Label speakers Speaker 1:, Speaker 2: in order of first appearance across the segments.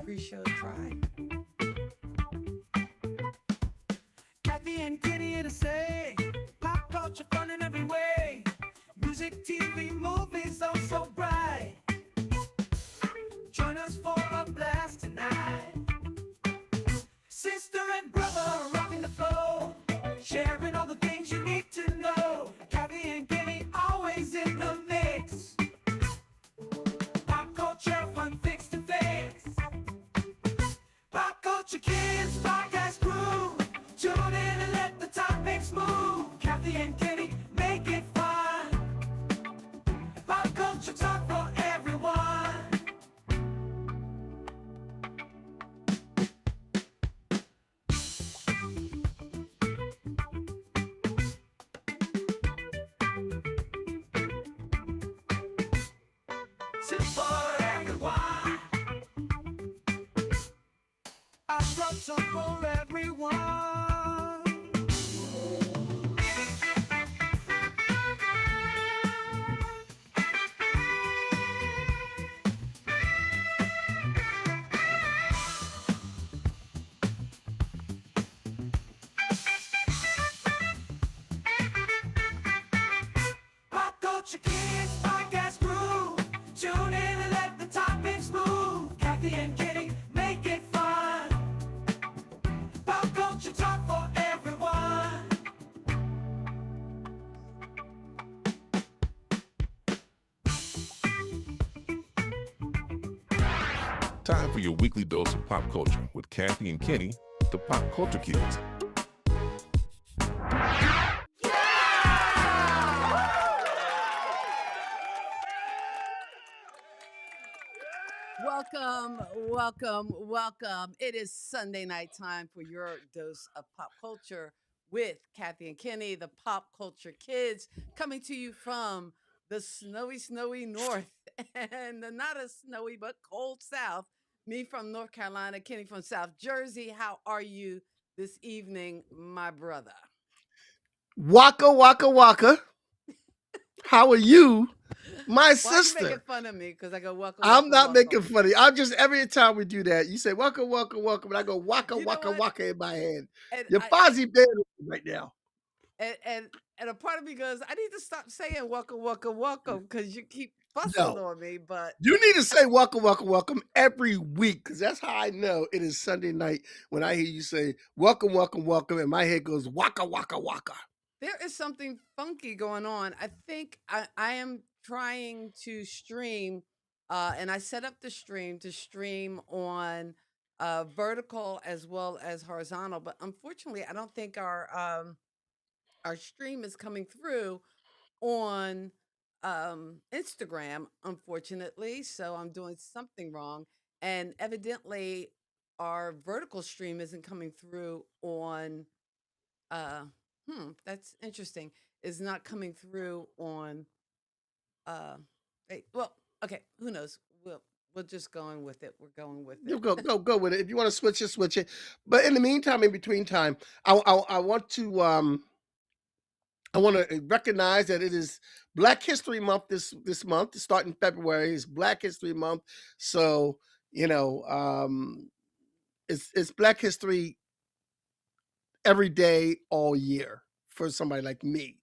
Speaker 1: pre-show try.
Speaker 2: Kathy and Kenny here to say, pop culture fun in every way. Music, TV, movies, oh so bright. Join us for a blast tonight. Sister and brother rocking the flow, sharing all the things you need to know. Kathy and Kenny always in the mix. Pop culture fun fix to fix. Pop Culture Kids podcast crew. Tune in and let the topics move. Kathy and Kenny make it fun. Pop culture talk for everyone. Sit for everyone. I brought some for everyone. Pop Culture Kids podcast crew. Tune in and let the topics move. Kathy and Kenny make it fun. Pop culture talk for everyone.
Speaker 3: Time for your weekly dose of pop culture with Kathy and Kenny, the Pop Culture Kids.
Speaker 1: Welcome. It is Sunday night time for your dose of pop culture with Kathy and Kenny, the Pop Culture Kids, coming to you from the snowy north and the not as snowy but cold south. Me from North Carolina, Kenny from South Jersey. How are you this evening, my brother?
Speaker 4: Waka. How are you, my
Speaker 1: Why are you
Speaker 4: sister?
Speaker 1: making fun of me? Because I go welcome.
Speaker 4: I'm not making fun of you. I'm just every time we do that, you say welcome, and I go waka
Speaker 1: You know what?
Speaker 4: waka in my head.
Speaker 1: And
Speaker 4: You're
Speaker 1: I,
Speaker 4: Fozzie Bear right now.
Speaker 1: and a part of me goes, I need to stop saying welcome, because you keep fussing
Speaker 4: No.
Speaker 1: on me. But
Speaker 4: You need to say welcome every week because that's how I know it is Sunday night when I hear you say welcome, and my head goes waka.
Speaker 1: there is something funky going on. I think I am trying to stream, and I set up the stream to stream on vertical as well as horizontal. But unfortunately, I don't think our stream is coming through on Instagram, unfortunately. So I'm doing something wrong. And evidently, our vertical stream isn't coming through on, uh, that's interesting, is not coming through on, uh, well, okay, who knows? We're just going with it. We're going with
Speaker 4: You
Speaker 1: it.
Speaker 4: go with it. If you want to switch it. But in the meantime, in between time, I want to recognize that it is Black History Month this month. Starting February is Black History Month, so you know it's Black History every day, all year for somebody like me.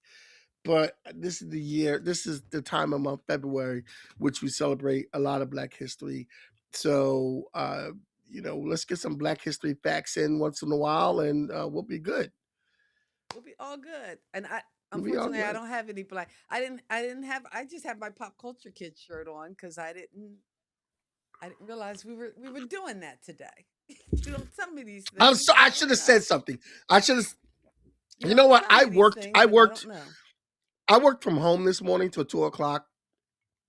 Speaker 4: But this is the year. This is the time of month February, which we celebrate a lot of Black history. So let's get some Black history facts in once in a while, and we'll be good.
Speaker 1: We'll be all good. And I
Speaker 4: We'll be all
Speaker 1: unfortunately I
Speaker 4: good.
Speaker 1: don't have any black. I didn't have I just have my Pop Culture Kids shirt on because I didn't realize we were doing that today. You don't tell me these things.
Speaker 4: I
Speaker 1: I
Speaker 4: should
Speaker 1: don't
Speaker 4: have said
Speaker 1: know.
Speaker 4: something. I should have.
Speaker 1: You
Speaker 4: You know
Speaker 1: don't
Speaker 4: what?
Speaker 1: tell me these things,
Speaker 4: I
Speaker 1: and I don't
Speaker 4: worked.
Speaker 1: know.
Speaker 4: I worked from home this morning till 2 o'clock,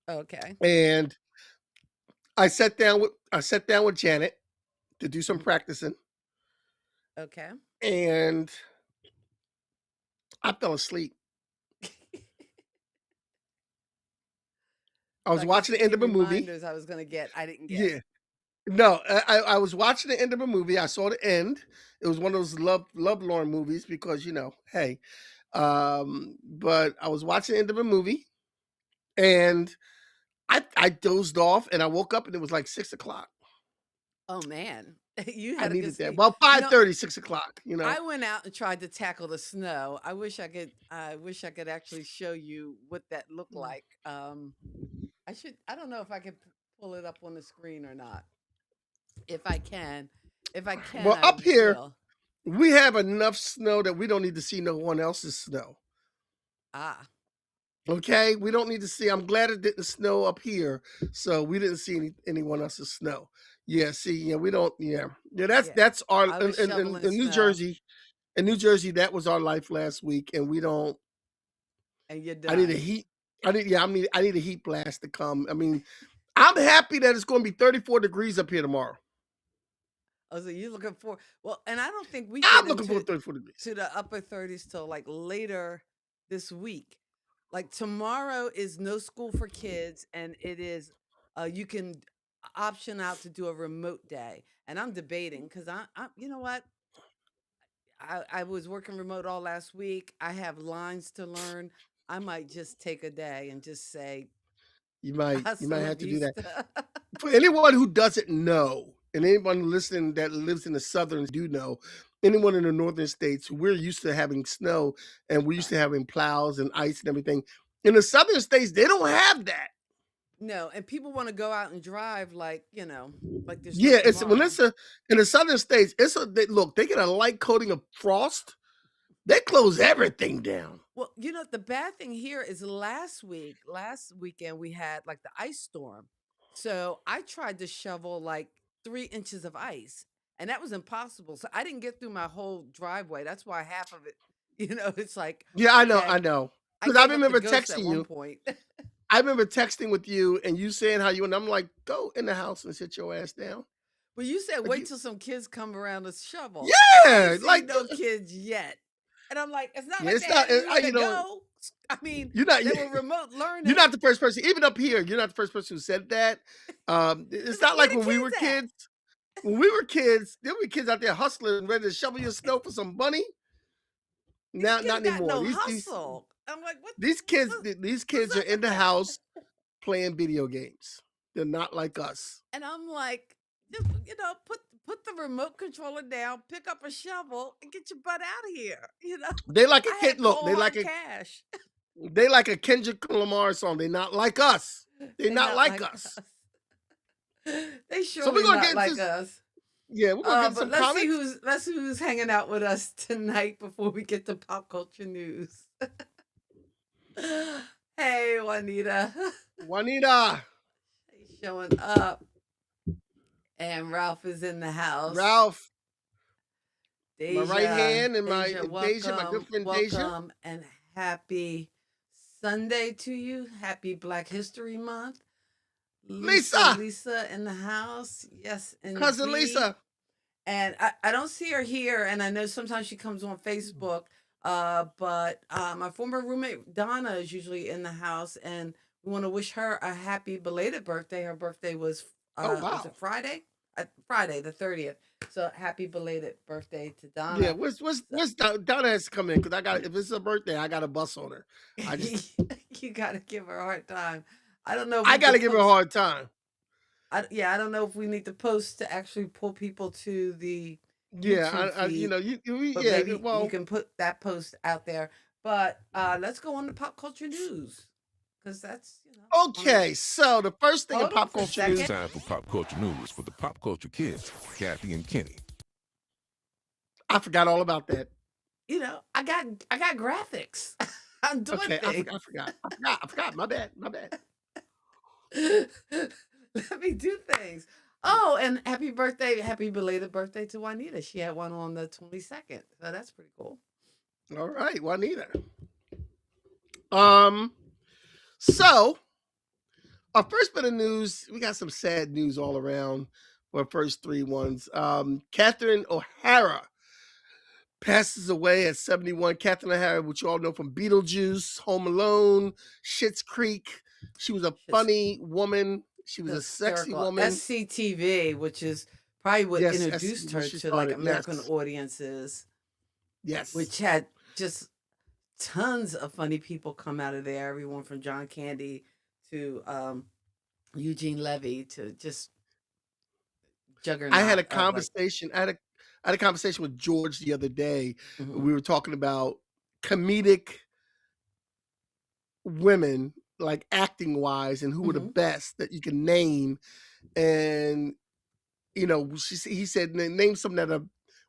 Speaker 1: Okay.
Speaker 4: and I sat down with Janet to do some
Speaker 1: Mhm.
Speaker 4: practicing,
Speaker 1: Okay.
Speaker 4: and I fell asleep. I
Speaker 1: So
Speaker 4: was
Speaker 1: I guess
Speaker 4: watching the end
Speaker 1: any
Speaker 4: of a movie.
Speaker 1: reminders I was gonna get, I didn't get.
Speaker 4: Yeah. No, I was watching the end of a movie. I saw the end. It was one of those love lorn movies because hey. But I was watching the end of a movie and I dozed off and I woke up and it was like 6 o'clock.
Speaker 1: Oh man, you
Speaker 4: I
Speaker 1: had a good
Speaker 4: needed that.
Speaker 1: sleep.
Speaker 4: Well,
Speaker 1: You know,
Speaker 4: 5:30, 6 o'clock.
Speaker 1: I went out and tried to tackle the snow. I wish I could. I wish I could actually show you what that looked like. I should. I don't know if I could pull it up on the screen or not. If I can,
Speaker 4: Well,
Speaker 1: I
Speaker 4: up here
Speaker 1: will.
Speaker 4: we have enough snow that we don't need to see no one else's snow.
Speaker 1: Ah,
Speaker 4: Okay, we don't need to see. I'm glad it didn't snow up here, so we didn't see anyone else's snow. Yeah, see, yeah, we don't. Yeah, yeah. That's
Speaker 1: yeah.
Speaker 4: that's our
Speaker 1: I was shoveling
Speaker 4: in New
Speaker 1: snow,
Speaker 4: Jersey. In New Jersey, that was our life last week, and we don't.
Speaker 1: and you're
Speaker 4: I need a
Speaker 1: done.
Speaker 4: heat. I need a heat blast to come. I mean, I'm happy that it's going to be 34 degrees up here tomorrow.
Speaker 1: Oh, so you're looking for well, and I don't think we
Speaker 4: I'm
Speaker 1: get
Speaker 4: looking for
Speaker 1: into
Speaker 4: 34 degrees.
Speaker 1: to the upper 30s till like later this week. Like tomorrow is no school for kids, and it is you can option out to do a remote day. And I'm debating because I you know what, I was working remote all last week. I have lines to learn. I might just take a day and just say
Speaker 4: You
Speaker 1: hasta
Speaker 4: might
Speaker 1: la
Speaker 4: have to do that.
Speaker 1: vista.
Speaker 4: For anyone who doesn't know, and anyone listening that lives in the southern do know, anyone in the northern states, we're used to having snow and we're used
Speaker 1: Right.
Speaker 4: to having plows and ice and everything. In the southern states, they don't have that.
Speaker 1: No, and people want to go out and drive like like there's no
Speaker 4: Yeah, it's when
Speaker 1: tomorrow.
Speaker 4: it's a in the southern states, look, they get a light coating of frost, they close everything down.
Speaker 1: Well, the bad thing here is last weekend, we had like the ice storm. So I tried to shovel like 3 inches of ice, and that was impossible. So I didn't get through my whole driveway. That's why half of it, it's like,
Speaker 4: Yeah, I
Speaker 1: okay,
Speaker 4: know.
Speaker 1: I
Speaker 4: Because I
Speaker 1: gave up the
Speaker 4: remember
Speaker 1: ghost at
Speaker 4: texting
Speaker 1: one
Speaker 4: you.
Speaker 1: point.
Speaker 4: I remember texting with you and you saying how you and I'm like, go in the house and sit your ass down.
Speaker 1: But you said
Speaker 4: Like
Speaker 1: wait
Speaker 4: you,
Speaker 1: till some kids come around to shovel. I ain't
Speaker 4: yeah,
Speaker 1: seen
Speaker 4: like
Speaker 1: no kids yet. And I'm like, it's not
Speaker 4: yeah,
Speaker 1: like
Speaker 4: it's
Speaker 1: they had
Speaker 4: not.
Speaker 1: anywhere to
Speaker 4: You know,
Speaker 1: go. I mean,
Speaker 4: you're not.
Speaker 1: they were remote
Speaker 4: You're
Speaker 1: learning.
Speaker 4: not the first person. Even up here, you're not the first person who said that.
Speaker 1: It's
Speaker 4: It's
Speaker 1: like,
Speaker 4: not
Speaker 1: where
Speaker 4: like
Speaker 1: the
Speaker 4: when we were
Speaker 1: kids at?
Speaker 4: kids. When we were kids, there were kids out there hustling, ready to shovel your snow for some money.
Speaker 1: These
Speaker 4: Now,
Speaker 1: kids
Speaker 4: not
Speaker 1: got
Speaker 4: anymore.
Speaker 1: no hustle. I'm like,
Speaker 4: These
Speaker 1: what's
Speaker 4: kids are
Speaker 1: up
Speaker 4: in
Speaker 1: with
Speaker 4: the
Speaker 1: that?
Speaker 4: house playing video games. They're not like us.
Speaker 1: And I'm like, just put the remote controller down, pick up a shovel, and get your butt out of here.
Speaker 4: They like a
Speaker 1: I
Speaker 4: kid.
Speaker 1: had
Speaker 4: Look,
Speaker 1: cold hard cash.
Speaker 4: they like a Kendrick Lamar song. They're not like us. They're
Speaker 1: They
Speaker 4: not
Speaker 1: not
Speaker 4: like
Speaker 1: like
Speaker 4: us.
Speaker 1: us. They
Speaker 4: So we're
Speaker 1: surely
Speaker 4: gonna
Speaker 1: not
Speaker 4: get into
Speaker 1: like us.
Speaker 4: yeah, we're gonna get
Speaker 1: But
Speaker 4: some comments.
Speaker 1: let's see who's hanging out with us tonight before we get to pop culture news. Hey, Juanita.
Speaker 4: Juanita,
Speaker 1: He's showing up. And Ralph is in the house.
Speaker 4: Ralph, my right
Speaker 1: Deja,
Speaker 4: hand and my
Speaker 1: Deja,
Speaker 4: Deja, my good
Speaker 1: welcome,
Speaker 4: friend Deja.
Speaker 1: welcome, and happy Sunday to you. Happy Black History Month.
Speaker 4: Lisa,
Speaker 1: Lisa in the house. Yes,
Speaker 4: cousin
Speaker 1: indeed.
Speaker 4: Lisa.
Speaker 1: And I don't see her here, and I know sometimes she comes on Facebook. But my former roommate Donna is usually in the house, and we want to wish her a happy belated birthday. Her birthday was
Speaker 4: Oh
Speaker 1: was it
Speaker 4: wow.
Speaker 1: Friday? Friday the 30th. So happy belated birthday to
Speaker 4: Yeah,
Speaker 1: Donna. So,
Speaker 4: what's Donna has to come in because I got if it's her birthday, I got a bus on her. I just
Speaker 1: you got to give her a hard time. I don't know if
Speaker 4: I
Speaker 1: we
Speaker 4: gotta
Speaker 1: could
Speaker 4: give her a
Speaker 1: post.
Speaker 4: hard time.
Speaker 1: Yeah, I don't know if we need to post to actually pull people to the
Speaker 4: Yeah,
Speaker 1: YouTube
Speaker 4: you
Speaker 1: feed,
Speaker 4: know,
Speaker 1: but
Speaker 4: yeah,
Speaker 1: maybe you
Speaker 4: well,
Speaker 1: can put that post out there. But let's go on to pop culture news because that's on a
Speaker 4: okay. So the first thing in
Speaker 1: hold on
Speaker 4: pop
Speaker 1: for a
Speaker 4: culture
Speaker 3: It's
Speaker 4: news,
Speaker 1: second.
Speaker 3: time for Pop Culture News with the Pop Culture Kids, Kathy and Kenny.
Speaker 4: I forgot all about that.
Speaker 1: I got graphics. I'm doing
Speaker 4: Okay,
Speaker 1: things.
Speaker 4: I forgot. My bad. My bad.
Speaker 1: Let me do things. Oh, and happy belated birthday to Juanita. She had one on the 22nd, so that's pretty cool.
Speaker 4: All right, Juanita. Um, so our first bit of news, we got some sad news all around for our first three ones. Catherine O'Hara passes away at 71. Catherine O'Hara, which you all know from Beetlejuice, Home Alone, Schitt's Creek. She was a
Speaker 1: She's
Speaker 4: funny woman. She was a sexy
Speaker 1: hysterical.
Speaker 4: woman.
Speaker 1: SCTV, which is probably what
Speaker 4: Yes,
Speaker 1: introduced
Speaker 4: when
Speaker 1: her
Speaker 4: she
Speaker 1: to like
Speaker 4: started. Yes,
Speaker 1: American audiences,
Speaker 4: yes,
Speaker 1: which had just tons of funny people come out of there. Everyone from John Candy to Eugene Levy to just
Speaker 4: I had
Speaker 1: juggernaut
Speaker 4: a
Speaker 1: of like.
Speaker 4: conversation. I had a conversation with George the other day.
Speaker 1: Mhm.
Speaker 4: We were talking about comedic women, like acting wise, and who were the
Speaker 1: Mhm.
Speaker 4: best that you can name. And he said, Name some that are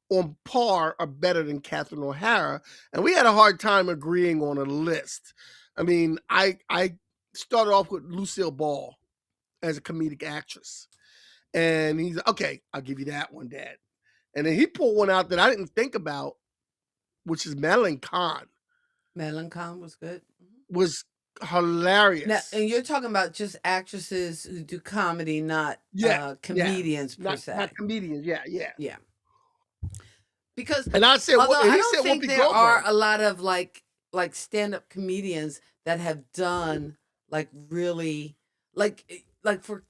Speaker 4: on par or better than Catherine O'Hara," and we had a hard time agreeing on a list. I mean, I started off with Lucille Ball as a comedic actress, and he's okay. I'll give you that one, Dad. And then he pulled one out that I didn't think about, which is Madeline Kahn.
Speaker 1: Madeline Kahn was good. Mhm.
Speaker 4: Was
Speaker 1: Now,
Speaker 4: hilarious.
Speaker 1: and you're talking about just actresses who do comedy, not
Speaker 4: Yeah, yeah.
Speaker 1: comedians per
Speaker 4: Not
Speaker 1: se.
Speaker 4: comedians. Yeah, yeah.
Speaker 1: Yeah. Because
Speaker 4: And I said,
Speaker 1: although
Speaker 4: and
Speaker 1: I
Speaker 4: he
Speaker 1: don't
Speaker 4: said
Speaker 1: think
Speaker 4: Whoopi
Speaker 1: there are
Speaker 4: Goldberg.
Speaker 1: a lot of like stand-up comedians that have done like really like for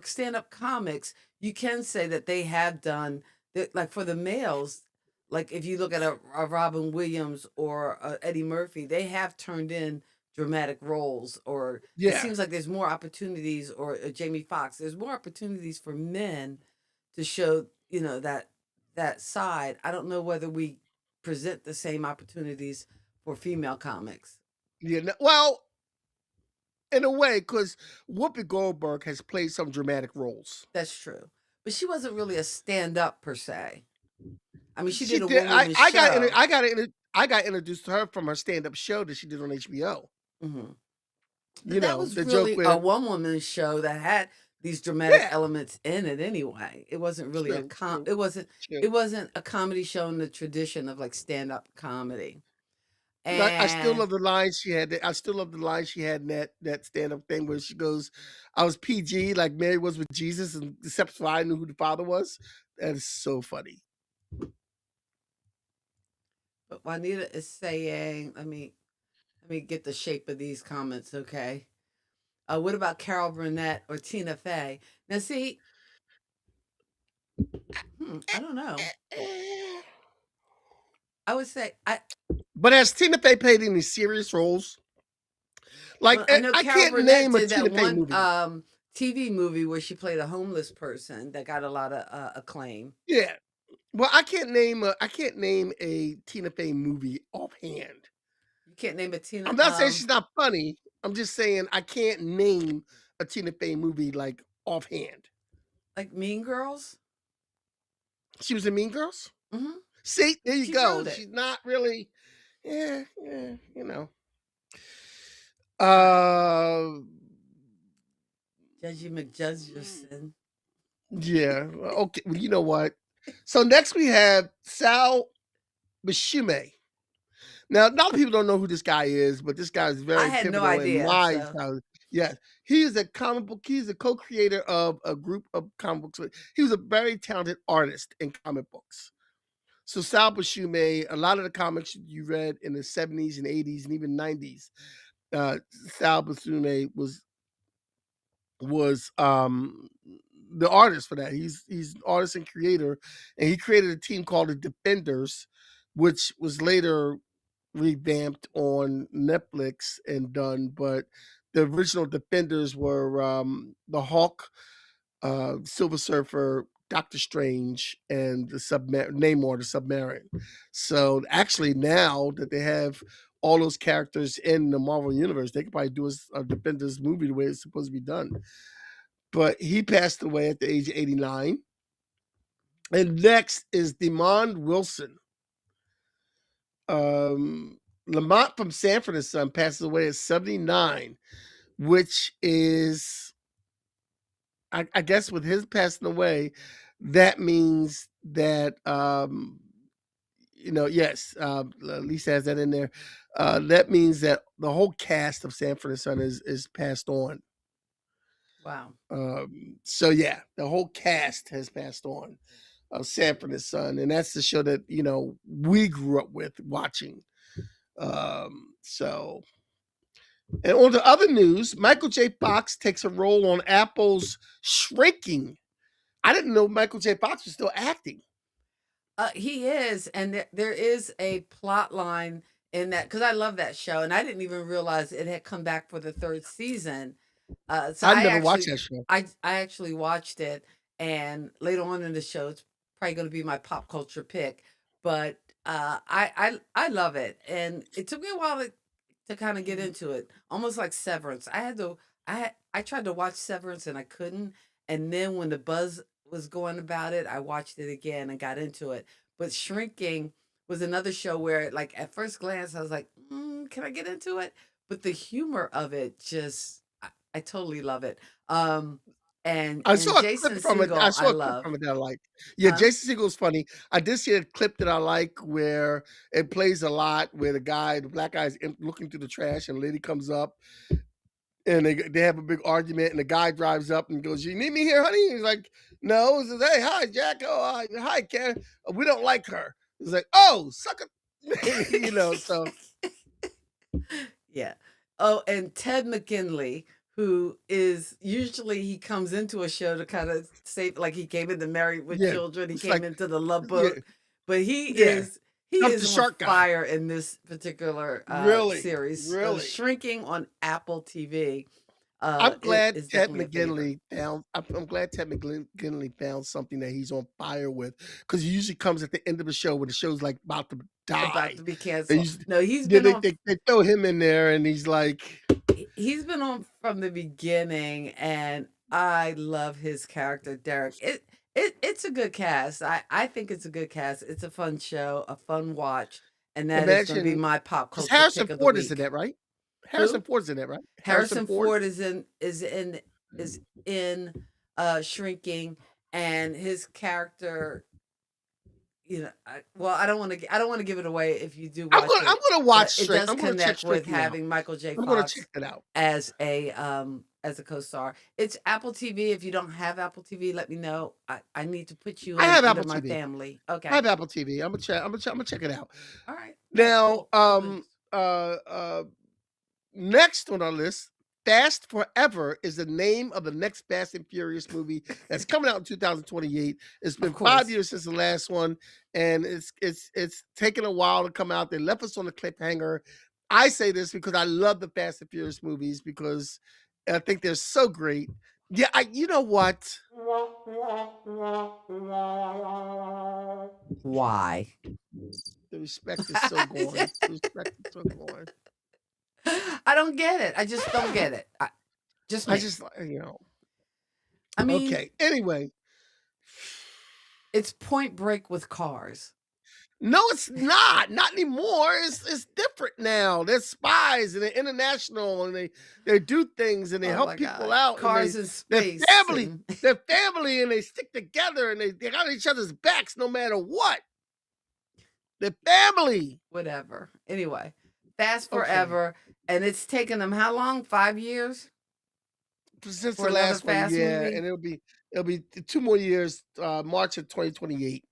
Speaker 1: stand-up comics, you can say that they have done like for the males, like if you look at a Robin Williams or Eddie Murphy, they have turned in dramatic roles, or it
Speaker 4: Yeah,
Speaker 1: seems like there's more opportunities, or Jamie Foxx, there's more opportunities for men to show, that side. I don't know whether we present the same opportunities for female comics.
Speaker 4: yeah. Well, in a way, because Whoopi Goldberg has played some dramatic roles.
Speaker 1: That's true. But she wasn't really a stand up per se. I mean, she
Speaker 4: She
Speaker 1: did a
Speaker 4: did.
Speaker 1: one woman show.
Speaker 4: I got introduced to her from her stand up show that she did on HBO.
Speaker 1: Hmm.
Speaker 4: You
Speaker 1: That
Speaker 4: know
Speaker 1: was
Speaker 4: the joke
Speaker 1: really a
Speaker 4: where,
Speaker 1: one woman show that had these dramatic
Speaker 4: yeah,
Speaker 1: elements in it anyway. It wasn't really
Speaker 4: true, true,
Speaker 1: it wasn't
Speaker 4: true.
Speaker 1: it wasn't a comedy show in the tradition of like stand up comedy.
Speaker 4: I still
Speaker 1: And
Speaker 4: love the line she had. I still love the line she had in that stand up thing where she goes, "I was PG like Mary was with Jesus, and except for I knew who the Father was." That is so funny.
Speaker 1: but Juanita is saying, let me get the shape of these comments, okay? What about Carol Burnett or Tina Fey? Now, see, I don't know. I would say
Speaker 4: But has Tina Fey played any serious roles? Like
Speaker 1: well, I know
Speaker 4: I
Speaker 1: Carol
Speaker 4: can't
Speaker 1: Burnett
Speaker 4: name a
Speaker 1: did that
Speaker 4: Tina Fey
Speaker 1: one
Speaker 4: movie.
Speaker 1: TV movie where she played a homeless person that got a lot of acclaim.
Speaker 4: Yeah. Well, I can't name a Tina Fey movie offhand.
Speaker 1: You can't name a Tina
Speaker 4: I'm not saying she's not funny. I'm just saying I can't name a Tina Fey movie like offhand.
Speaker 1: like Mean Girls.
Speaker 4: She was in Mean Girls.
Speaker 1: Hmm.
Speaker 4: See, there you
Speaker 1: She
Speaker 4: go.
Speaker 1: wrote it.
Speaker 4: She's not really. Yeah, yeah,
Speaker 1: Uh,
Speaker 4: Uh,
Speaker 1: Judgy McJudgerson.
Speaker 4: yeah. Okay. Well, you know what? So next we have Sal Busceme. Now, a lot of people don't know who this guy is, but this guy is
Speaker 1: I
Speaker 4: very
Speaker 1: had no
Speaker 4: pivotal in
Speaker 1: idea.
Speaker 4: my
Speaker 1: So,
Speaker 4: childhood. Yes, he is a comic book. He's a co-creator of a group of comic books. He was a very talented artist in comic books. So Sal Busceme, a lot of the comics you read in the 70s and 80s and even 90s, Sal Busceme was the artist for that. He's an artist and creator, and he created a team called the Defenders, which was later revamped on Netflix and done. But the original Defenders were the Hawk, Silver Surfer, Doctor Strange, and the Namor, the Submarine. So actually, now that they have all those characters in the Marvel universe, they could probably do a Defenders movie the way it's supposed to be done. But he passed away at the age of 89. And next is Demond Wilson. Lamont from Sanford and Son passes away at 79, which is, I guess, with his passing away, that means that, yes, Lisa has that in there. That means that the whole cast of Sanford and Son is passed on.
Speaker 1: wow.
Speaker 4: So yeah, the whole cast has passed on of Sanford and Son, and that's the show that we grew up with watching. So, and on to other news, Michael J. Fox takes a role on Apple's Shrinking. I didn't know Michael J. Fox was still acting.
Speaker 1: He is, and there is a plot line in that because I love that show, and I didn't even realize it had come back for the third season. So
Speaker 4: I never watched that show.
Speaker 1: I actually watched it, and later on in the show, it's probably going to be my pop culture pick. But I love it, and it took me a while to kind of get into it, almost like Severance. I tried to watch Severance and I couldn't, and then when the buzz was going about it, I watched it again and got into it. But Shrinking was another show where, like, at first glance, I was like, can I get into it? But the humor of it I totally love it.
Speaker 4: I
Speaker 1: And
Speaker 4: saw a clip
Speaker 1: Jason
Speaker 4: from it. I
Speaker 1: Segel, I
Speaker 4: saw a clip
Speaker 1: love.
Speaker 4: from it that I like. Yeah,
Speaker 1: Huh?
Speaker 4: Jason Segel's funny. I did see a clip that I like where it plays a lot where the black guy is looking through the trash and a lady comes up and they have a big argument and the guy drives up and goes, "You need me here, honey?" He's like, "No." He says, "Hey, hi, Jack. Oh, hi, Ken. We don't like her." He's like, "Oh, suck it." So
Speaker 1: Yeah. Oh, and Ted McKinley, who is usually he comes into a show to kind of say, like, he came into Married with
Speaker 4: yeah,
Speaker 1: Children, he
Speaker 4: it's
Speaker 1: came
Speaker 4: like,
Speaker 1: into The Love
Speaker 4: yeah,
Speaker 1: Boat, but
Speaker 4: yeah.
Speaker 1: he
Speaker 4: Jump
Speaker 1: is
Speaker 4: the
Speaker 1: on
Speaker 4: shark guy.
Speaker 1: fire in this particular
Speaker 4: Really,
Speaker 1: series.
Speaker 4: really.
Speaker 1: Shrinking on Apple TV
Speaker 4: I'm glad
Speaker 1: is
Speaker 4: Ted
Speaker 1: definitely a favorite.
Speaker 4: McGinley found. I'm glad Ted McGinley found something that he's on fire with, because he usually comes at the end of the show when the show's like about to
Speaker 1: About
Speaker 4: die.
Speaker 1: to be
Speaker 4: They
Speaker 1: canceled.
Speaker 4: usually,
Speaker 1: No, he's
Speaker 4: yeah,
Speaker 1: been on
Speaker 4: they throw him in there, and he's like,
Speaker 1: he's been on from the beginning, and I love his character, Derek. It's a good cast. I think it's a good cast. It's a fun show, a fun watch, and that is going to be
Speaker 4: imagine,
Speaker 1: my pop
Speaker 4: because
Speaker 1: culture
Speaker 4: Harrison
Speaker 1: pick of the
Speaker 4: Ford is in
Speaker 1: week.
Speaker 4: that, right? Harrison
Speaker 1: Who?
Speaker 4: Ford's in that, right? Harrison
Speaker 1: Harrison
Speaker 4: Ford.
Speaker 1: Ford is in Shrinking, and his character. Well, I don't want to give it away if you do watch
Speaker 4: I'm
Speaker 1: it,
Speaker 4: gonna watch
Speaker 1: but it
Speaker 4: Shrink.
Speaker 1: does
Speaker 4: I'm gonna check
Speaker 1: connect with
Speaker 4: Shrinking out.
Speaker 1: having Michael J.
Speaker 4: I'm gonna check
Speaker 1: Fox
Speaker 4: that out.
Speaker 1: as a co-star. It's Apple TV. If you don't have Apple TV, let me know. I need to put you
Speaker 4: I
Speaker 1: in
Speaker 4: have
Speaker 1: under
Speaker 4: Apple
Speaker 1: my
Speaker 4: TV.
Speaker 1: family.
Speaker 4: I
Speaker 1: Okay.
Speaker 4: have Apple TV. I'm gonna check it out.
Speaker 1: All right. All right.
Speaker 4: Now,
Speaker 1: Cool. Good.
Speaker 4: uh, uh, next on our list, Fast Forever is the name of the next Fast and Furious movie that's coming out in 2028. It's
Speaker 1: Of
Speaker 4: been 5
Speaker 1: course.
Speaker 4: years since the last one, and it's taken a while to come out. They left us on a cliffhanger. I say this because I love the Fast and Furious movies because I think they're so great. Yeah, you know what?
Speaker 1: Why?
Speaker 4: The respect is so gone. The respect is so gone.
Speaker 1: I don't get it. I just don't get it. Just
Speaker 4: I
Speaker 1: me.
Speaker 4: just,
Speaker 1: I mean,
Speaker 4: okay. Anyway,
Speaker 1: it's Point Break with cars.
Speaker 4: no, it's not. Not anymore. It's different now. They're spies and they're international and they do things and they
Speaker 1: Oh
Speaker 4: help
Speaker 1: my
Speaker 4: people
Speaker 1: God.
Speaker 4: out and
Speaker 1: Cars in
Speaker 4: they're
Speaker 1: space
Speaker 4: family.
Speaker 1: and
Speaker 4: They're family and they stick together and they got each other's backs no matter what. They're family.
Speaker 1: whatever. Anyway, Fast
Speaker 4: Okay.
Speaker 1: Forever. And it's taken them how long? 5 years
Speaker 4: Since
Speaker 1: for
Speaker 4: the
Speaker 1: another
Speaker 4: last one,
Speaker 1: Fast
Speaker 4: yeah,
Speaker 1: movie?
Speaker 4: and it'll be 2 more years. March of 2028,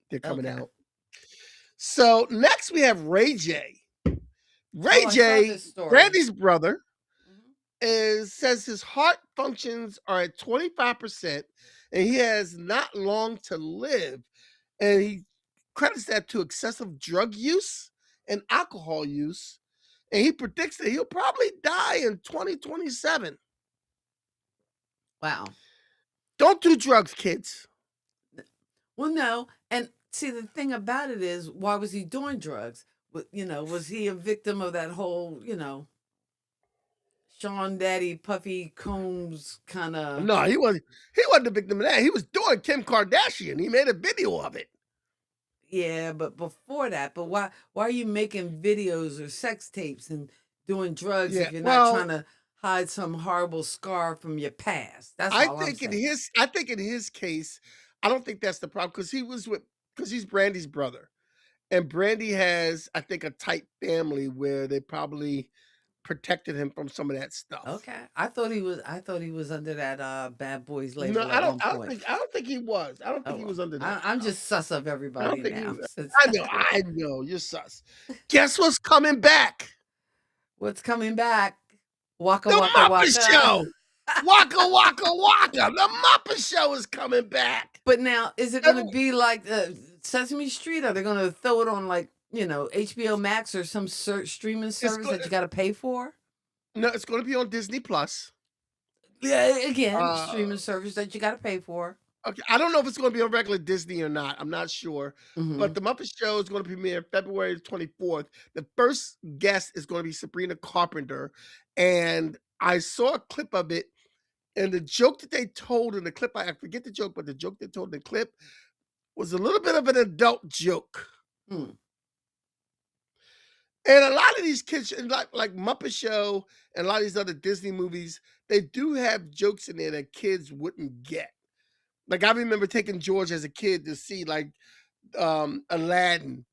Speaker 4: they're coming
Speaker 1: Okay.
Speaker 4: out. So next we have Ray J. Ray
Speaker 1: Oh, I saw
Speaker 4: J,
Speaker 1: this story.
Speaker 4: Brandy's brother,
Speaker 1: Mhm.
Speaker 4: says his heart functions are at 25% and he has not long to live. And he credits that to excessive drug use and alcohol use. And he predicts that he'll probably die in 2027.
Speaker 1: Wow.
Speaker 4: Don't do drugs, kids.
Speaker 1: Well, no. And see, the thing about it is, why was he doing drugs? Was he a victim of that whole, Sean Daddy Puffy Combs kind of?
Speaker 4: No, he wasn't a victim of that. He was doing Kim Kardashian. He made a video of it.
Speaker 1: Yeah, but before that, but why are you making videos or sex tapes and doing drugs
Speaker 4: Yeah.
Speaker 1: if you're not trying
Speaker 4: Well,
Speaker 1: to hide some horrible scar from your past? That's all I'm saying.
Speaker 4: I think in his case, I don't think that's the problem because he's Brandy's brother. And Brandy has, I think, a tight family where they probably protected him from some of that stuff.
Speaker 1: Okay. I thought he was under that Bad Boys
Speaker 4: No,
Speaker 1: label at one point.
Speaker 4: I don't think he was. I don't
Speaker 1: Oh
Speaker 4: think he
Speaker 1: well.
Speaker 4: was under that.
Speaker 1: I'm
Speaker 4: No.
Speaker 1: just sus of
Speaker 4: I don't
Speaker 1: everybody
Speaker 4: think he
Speaker 1: now
Speaker 4: was.
Speaker 1: since
Speaker 4: I know, you're sus. Guess what's coming back?
Speaker 1: what's coming back? Waka
Speaker 4: The
Speaker 1: waka
Speaker 4: Muppet
Speaker 1: waka.
Speaker 4: Show. Waka waka waka. The Muppet Show is coming back.
Speaker 1: But now, is it going to
Speaker 4: Every-
Speaker 1: be like Sesame Street? Are they going to throw it on like HBO Max or some streaming
Speaker 4: It's
Speaker 1: service
Speaker 4: go-
Speaker 1: that you got to pay for?
Speaker 4: no, it's going to be on Disney Plus.
Speaker 1: Yeah, again,
Speaker 4: Uh,
Speaker 1: streaming service that you got to pay for.
Speaker 4: Okay, I don't know if it's gonna be on regular Disney or not, I'm not sure, but
Speaker 1: Mhm.
Speaker 4: The Muppet Show is gonna premiere February 24th. The first guest is gonna be Sabrina Carpenter, and I saw a clip of it, and the joke that they told in the clip, I forget the joke, but the joke they told in the clip was a little bit of an adult joke.
Speaker 1: Hmm.
Speaker 4: And a lot of these kids, and like Muppet Show and a lot of these other Disney movies, they do have jokes in there that kids wouldn't get. Like I remember taking George as a kid to see like Aladdin,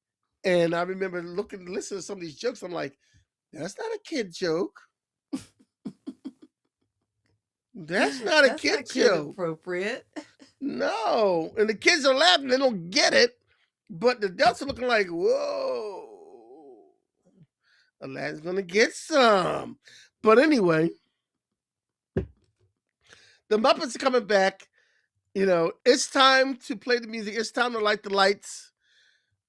Speaker 4: and I remember listening to some of these jokes. I'm like, that's not a kid joke. That's not a
Speaker 1: That's
Speaker 4: kid
Speaker 1: not kid
Speaker 4: joke.
Speaker 1: appropriate.
Speaker 4: No, and the kids are laughing. They don't get it, but the adults are looking like, whoa, Aladdin's gonna get some. But anyway, the Muppets are coming back. You know, it's time to play the music. It's time to light the lights.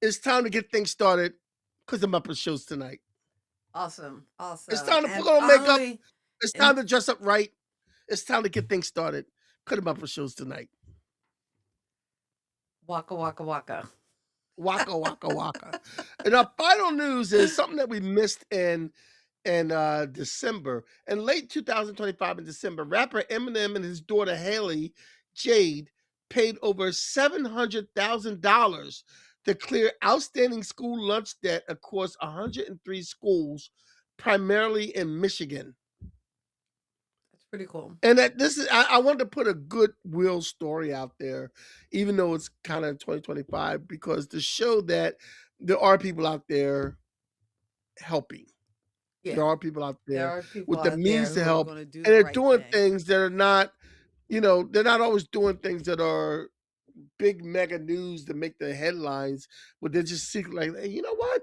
Speaker 4: It's time to get things started because the Muppet Show's tonight.
Speaker 1: Awesome.
Speaker 4: It's
Speaker 1: Awesome.
Speaker 4: time to
Speaker 1: And
Speaker 4: put on makeup.
Speaker 1: finally,
Speaker 4: It's
Speaker 1: and
Speaker 4: time to dress up right. It's time to get things started. Because the Muppet Show's tonight.
Speaker 1: waka waka waka.
Speaker 4: Waka waka waka. And our final news is something that we missed in December. In late 2025 in December, rapper Eminem and his daughter Haley Jade paid over $700,000 to clear outstanding school lunch debt across 103 schools, primarily in Michigan.
Speaker 1: That's pretty cool.
Speaker 4: And that this is I wanted to put a goodwill story out there, even though it's kind of 2025, because to show that there are people out there helping.
Speaker 1: Yeah.
Speaker 4: There are people out
Speaker 1: There
Speaker 4: there
Speaker 1: are people
Speaker 4: with the
Speaker 1: out there
Speaker 4: means to
Speaker 1: who are
Speaker 4: help,
Speaker 1: going to do
Speaker 4: and
Speaker 1: the
Speaker 4: they're
Speaker 1: right
Speaker 4: doing
Speaker 1: thing.
Speaker 4: things that are not, they're not always doing things that are big mega news to make the headlines, but they're just secretly like, hey, you know what?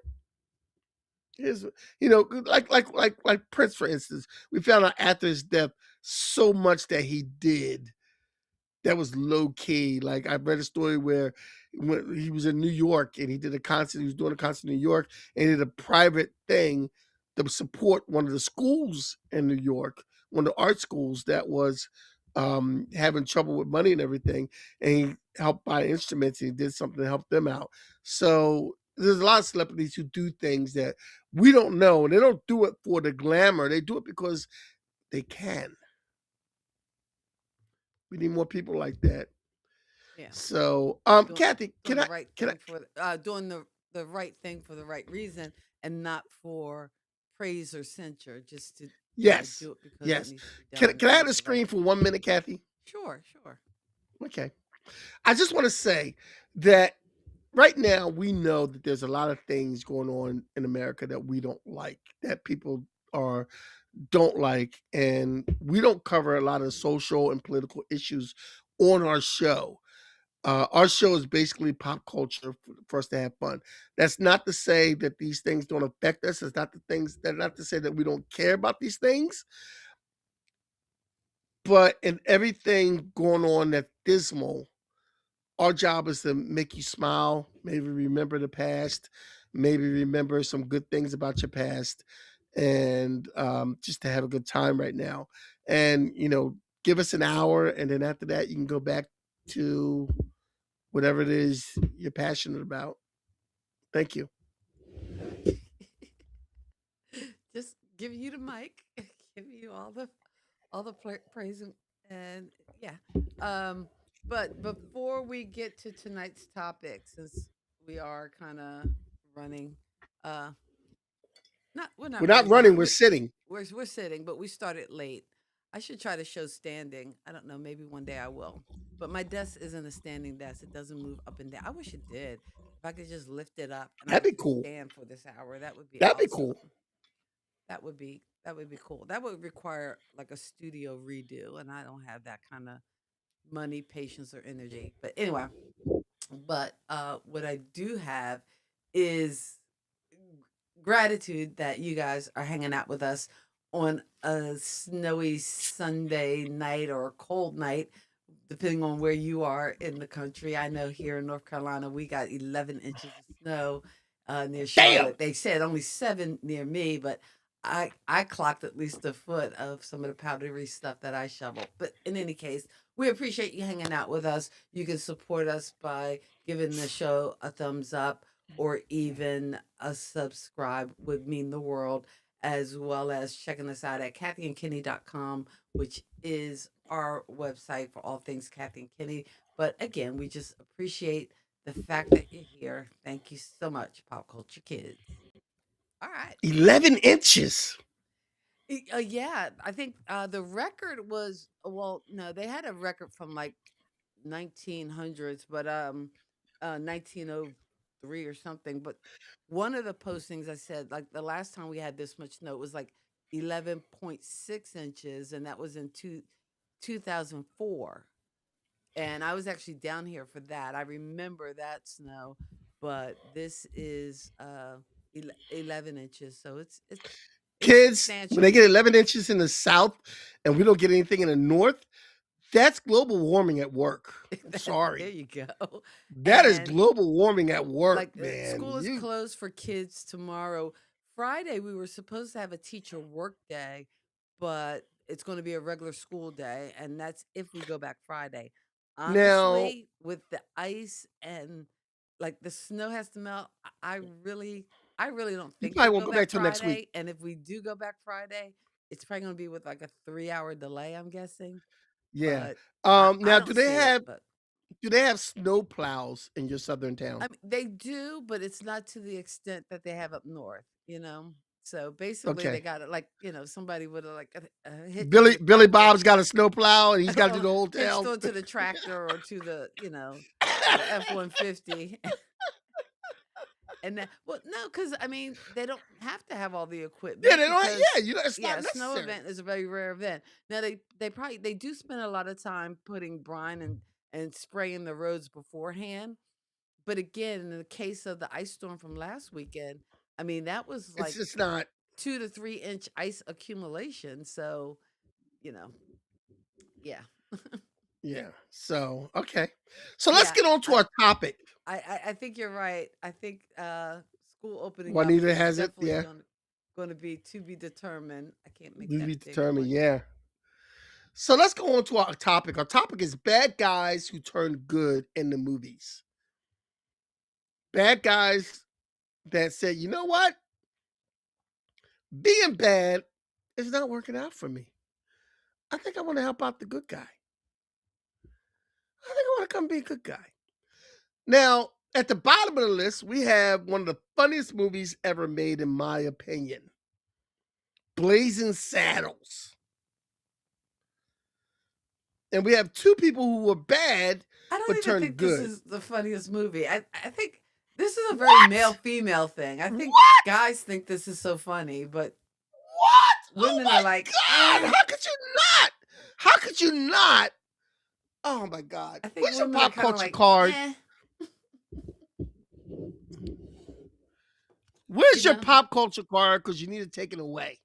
Speaker 4: Here's, like Prince, for instance. We found out after his death so much that he did that was low key. Like I read a story where when he was in New York and he did a concert, he was doing a concert in New York and he did a private thing to support one of the schools in New York, one of the art schools that was having trouble with money and everything. And he helped buy instruments and he did something to help them out. So there's a lot of celebrities who do things that we don't know. And they don't do it for the glamour. They do it because they can. We need more people like that.
Speaker 1: Yeah.
Speaker 4: So,
Speaker 1: Doing
Speaker 4: Kathy,
Speaker 1: doing the right
Speaker 4: can I
Speaker 1: thing for doing the right thing for the right reason and not for praise or censure, just to,
Speaker 4: yes,
Speaker 1: do it because it
Speaker 4: yes.
Speaker 1: needs to be done and
Speaker 4: Can I
Speaker 1: do
Speaker 4: have
Speaker 1: it
Speaker 4: the
Speaker 1: the right
Speaker 4: screen for
Speaker 1: way.
Speaker 4: 1 minute, Kathy?
Speaker 1: Sure, sure.
Speaker 4: Okay. I just want to say that right now we know that there's a lot of things going on in America that we don't like, that people are don't like, and we don't cover a lot of social and political issues on our show. Our show is basically pop culture for us to have fun. That's not to say that these things don't affect us. It's not the things that not to say that we don't care about these things. But in everything going on that's dismal, our job is to make you smile, maybe remember the past, maybe remember some good things about your past, and just to have a good time right now. And give us an hour, and then after that, you can go back to whatever it is you're passionate about. Thank you.
Speaker 1: Just give you the mic, give you all the praise and yeah. Um, but before we get to tonight's topic, since we are kind of running, uh, not we're
Speaker 4: We're
Speaker 1: not
Speaker 4: not
Speaker 1: running
Speaker 4: running,
Speaker 1: behind.
Speaker 4: we're sitting.
Speaker 1: We're sitting, but we started late. I should try to show standing. I don't know. Maybe one day I will. But my desk isn't a standing desk. It doesn't move up and down. I wish it did. If I could just lift it up and I
Speaker 4: That'd be
Speaker 1: could just
Speaker 4: cool.
Speaker 1: stand for this hour, that would be
Speaker 4: That'd be
Speaker 1: awesome.
Speaker 4: cool.
Speaker 1: That would be cool. That would require like a studio redo, and I don't have that kind of money, patience, or energy. But anyway, what I do have is gratitude that you guys are hanging out with us on a snowy Sunday night or a cold night, depending on where you are in the country. I know here in North Carolina, we got 11 inches of snow near
Speaker 4: Damn.
Speaker 1: Charlotte. They said only 7 near me, but I clocked at least a foot of some of the powdery stuff that I shoveled. But in any case, we appreciate you hanging out with us. You can support us by giving the show a thumbs up or even a subscribe would mean the world, as well as checking us out at kathyandkenny.com, which is our website for all things Kathy and Kenny. But again, we just appreciate the fact that you're here. Thank you so much, Pop Culture Kids. All right.
Speaker 4: 11 inches.
Speaker 1: Yeah, I think the record was well, no, they had a record from like 1900s, but 1903 or something. But one of the postings I said like the last time we had this much snow was like 11.6 inches, and that was in 2004. And I was actually down here for that. I remember that snow, but this is 11 inches, so it's
Speaker 4: Kids, when they
Speaker 1: substantial.
Speaker 4: get 11 inches in the south and we don't get anything in the north, that's global warming at work. I'm
Speaker 1: There
Speaker 4: sorry.
Speaker 1: you go.
Speaker 4: That is
Speaker 1: And
Speaker 4: global warming at work,
Speaker 1: like
Speaker 4: man.
Speaker 1: school is
Speaker 4: You
Speaker 1: closed for kids tomorrow. Friday we were supposed to have a teacher work day, but it's going to be a regular school day, and that's if we go back Friday.
Speaker 4: now
Speaker 1: Honestly, with the ice and like the snow has to melt, I really don't
Speaker 4: you
Speaker 1: think
Speaker 4: probably
Speaker 1: we'll
Speaker 4: won't
Speaker 1: go
Speaker 4: go
Speaker 1: back
Speaker 4: back till next week.
Speaker 1: Friday. And if we do go back Friday, it's probably going to be with like a 3 hour delay, I'm guessing.
Speaker 4: Yeah.
Speaker 1: But I
Speaker 4: Now
Speaker 1: don't see it. But
Speaker 4: do they have snow plows in your southern town?
Speaker 1: I mean, they do, but it's not to the extent that they have up north, you know? So basically, they
Speaker 4: Okay.
Speaker 1: got it like, somebody would have like hitched on
Speaker 4: Billy
Speaker 1: the
Speaker 4: Billy
Speaker 1: tractor
Speaker 4: Bob's got a snow plow and he's got to do
Speaker 1: or
Speaker 4: the whole
Speaker 1: hitched
Speaker 4: town.
Speaker 1: onto the tractor or to the F-150. And then, well, no, because I mean, they don't have to have all the
Speaker 4: Yeah,
Speaker 1: equipment
Speaker 4: they don't.
Speaker 1: because,
Speaker 4: It's
Speaker 1: yeah,
Speaker 4: not
Speaker 1: a snow
Speaker 4: necessary.
Speaker 1: event is a very rare event. Now they do spend a lot of time putting brine and spraying the roads beforehand. But again, in the case of the ice storm from last weekend, I mean, that was
Speaker 4: It's
Speaker 1: like
Speaker 4: just not.
Speaker 1: 2 to 3 inch ice accumulation. So, you know, yeah.
Speaker 4: Yeah. So okay. So let's
Speaker 1: Yeah.
Speaker 4: get on to
Speaker 1: I,
Speaker 4: our topic.
Speaker 1: I think you're right. I think school opening up
Speaker 4: Juanita
Speaker 1: is
Speaker 4: has it.
Speaker 1: definitely
Speaker 4: Yeah.
Speaker 1: going to be to be determined. I can't make
Speaker 4: To
Speaker 1: that
Speaker 4: be
Speaker 1: big
Speaker 4: determined.
Speaker 1: one.
Speaker 4: Yeah. So let's go on to our topic. Our topic is bad guys who turn good in the movies. Bad guys that say, you know what? Being bad is not working out for me. I think I want to help out the good guy. I think I want to come be a good guy. Now, at the bottom of the list, we have one of the funniest movies ever made, in my opinion, Blazing Saddles. And we have two people who were bad
Speaker 1: I don't
Speaker 4: but
Speaker 1: even
Speaker 4: turned
Speaker 1: think this
Speaker 4: good.
Speaker 1: is the funniest movie. I think this is a very male
Speaker 4: What?
Speaker 1: female thing. I think
Speaker 4: What?
Speaker 1: guys think this is so funny, but
Speaker 4: What? Oh
Speaker 1: women are
Speaker 4: my
Speaker 1: like,
Speaker 4: God!
Speaker 1: eh.
Speaker 4: How could you not? How could you not? Oh my God!
Speaker 1: I think
Speaker 4: Where's your
Speaker 1: women are
Speaker 4: pop
Speaker 1: kind of
Speaker 4: culture
Speaker 1: like,
Speaker 4: card?
Speaker 1: eh, you
Speaker 4: Where's your
Speaker 1: know.
Speaker 4: pop culture card? Because you need to take it away.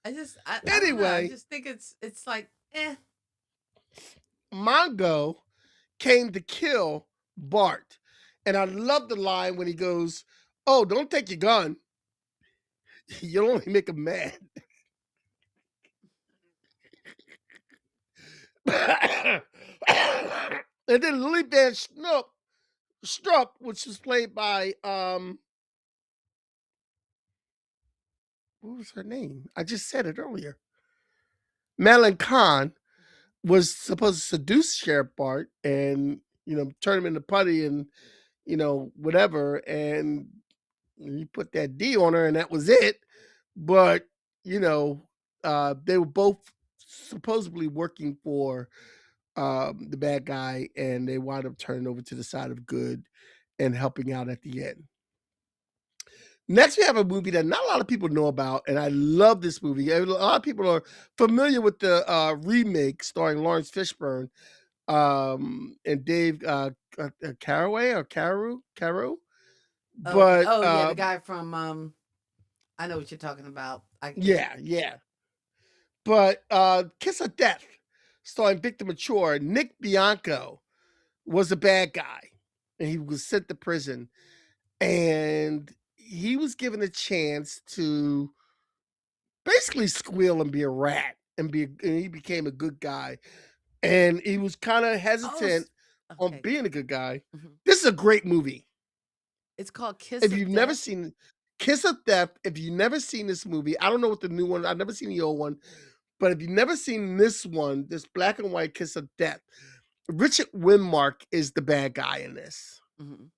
Speaker 1: I don't know. I
Speaker 4: Anyway,
Speaker 1: just think it's like, eh.
Speaker 4: Mongo came to kill Bart. And I love the line when he goes, "Oh, don't take your gun. You'll only make him mad." And then Lily Van Strupp, which was played by what was her name? I just said it earlier. Madeline Kahn was supposed to seduce Sheriff Bart and turn him into putty and whatever, and he put that D on her and that was it. But you know, they were both supposedly working for the bad guy, and they wound up turning over to the side of good and helping out at the end. Next, we have a movie that not a lot of people know about, and I love this movie. A lot of people are familiar with the remake starring Lawrence Fishburne and Dave Caraway or Carew,
Speaker 1: Okay.
Speaker 4: but
Speaker 1: Oh yeah, the guy from I know what you're talking about. I can't.
Speaker 4: yeah. But Kiss of Death, starring Victor Mature, Nick Bianco was a bad guy, and he was sent to prison. And he was given a chance to basically squeal and be a rat and he became a good guy. And he was kind of
Speaker 1: Oh,
Speaker 4: hesitant on
Speaker 1: okay.
Speaker 4: being a good guy.
Speaker 1: Mhm.
Speaker 4: This is a great movie.
Speaker 1: It's called Kiss
Speaker 4: If
Speaker 1: of
Speaker 4: you've never
Speaker 1: Death.
Speaker 4: seen Kiss of Death, if you've never seen this movie, I don't know what the new one, I've never seen the old one, but if you've never seen this one, this black and white Kiss of Death, Richard Widmark is the bad guy in this.
Speaker 1: Mhm.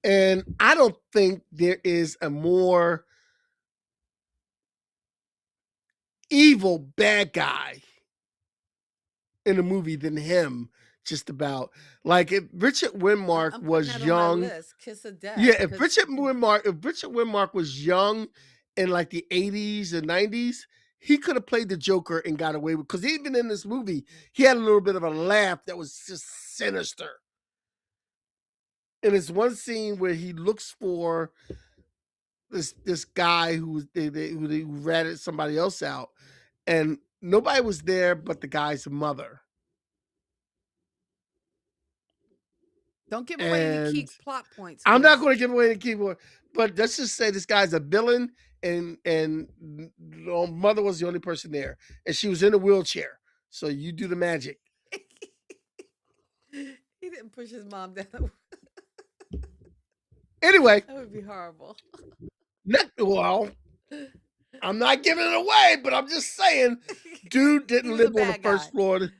Speaker 4: And I don't think there is a more evil bad guy in a movie than him. Just about like if Richard Widmark
Speaker 1: I'm putting
Speaker 4: was
Speaker 1: that on my
Speaker 4: young,
Speaker 1: list, Kiss of
Speaker 4: yeah.
Speaker 1: Death,
Speaker 4: If
Speaker 1: 'cause
Speaker 4: Richard Widmark was young in like the 80s and 90s, he could have played the Joker and got away with. Because even in this movie, he had a little bit of a laugh that was just sinister. And it's one scene where he looks for this guy who ratted somebody else out, and nobody was there but the guy's mother.
Speaker 1: don't give away any key
Speaker 4: And
Speaker 1: plot points,
Speaker 4: I'm not
Speaker 1: 'cause
Speaker 4: going to give away the keyboard, but let's just say this guy's a villain, and the mother was the only person there, and she was in a wheelchair. So you do the magic.
Speaker 1: he didn't push his mom down.
Speaker 4: Anyway,
Speaker 1: That would be horrible.
Speaker 4: well, I'm not giving it away, but I'm just saying, dude
Speaker 1: He
Speaker 4: didn't
Speaker 1: was a
Speaker 4: live on the
Speaker 1: bad
Speaker 4: first
Speaker 1: guy.
Speaker 4: floor.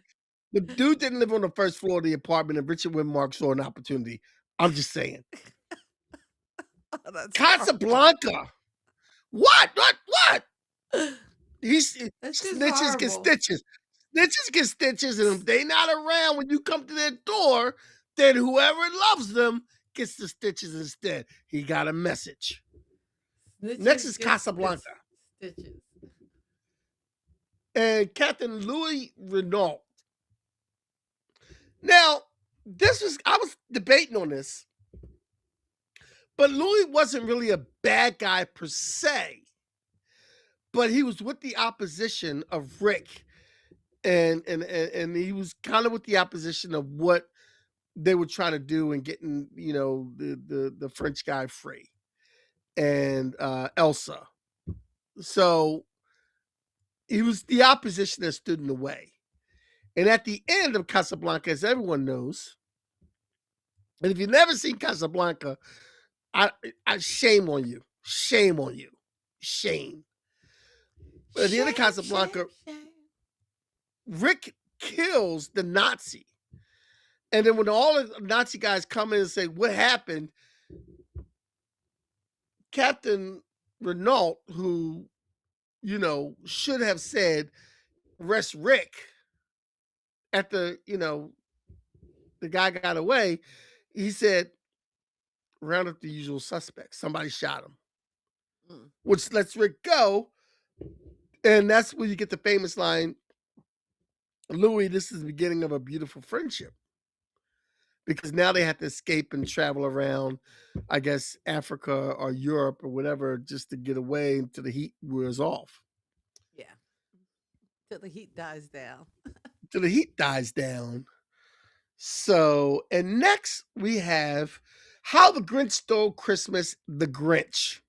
Speaker 4: The dude didn't live on the first floor of the apartment, and Richard Widmark saw an opportunity. I'm just saying.
Speaker 1: Oh, that's horrible.
Speaker 4: Casablanca. What? What? He's
Speaker 1: That's just
Speaker 4: snitches get
Speaker 1: horrible.
Speaker 4: stitches. Snitches get stitches, and if they not around when you come to their door, then whoever loves them gets the stitches instead. He got a message. Next
Speaker 1: Snitches
Speaker 4: is
Speaker 1: get
Speaker 4: Casablanca.
Speaker 1: stitches.
Speaker 4: And Captain Louis Renault. Now, I was debating on this, but Louis wasn't really a bad guy per se, but he was with the opposition of Rick, and he was kind of with the opposition of what they were trying to do and getting the French guy free and Elsa. So he was the opposition that stood in the way. And at the end of Casablanca, as everyone knows, and if you've never seen Casablanca, I shame on you, shame on you, shame. But at the end of
Speaker 1: Shame, shame,
Speaker 4: Casablanca,
Speaker 1: shame.
Speaker 4: Rick kills the Nazi. And then when all the Nazi guys come in and say, what happened? Captain Renault, who, should have said, rest Rick at the guy got away. He said, round up the usual suspects. Somebody shot him,
Speaker 1: Mm.
Speaker 4: which lets Rick go. And that's where you get the famous line, Louis, this is the beginning of a beautiful friendship. Because now they have to escape and travel around, I guess, Africa or Europe or whatever, just to get away until the heat wears off.
Speaker 1: Yeah. Till the heat dies down.
Speaker 4: Till the heat dies down. So, and next we have How the Grinch Stole Christmas, The Grinch.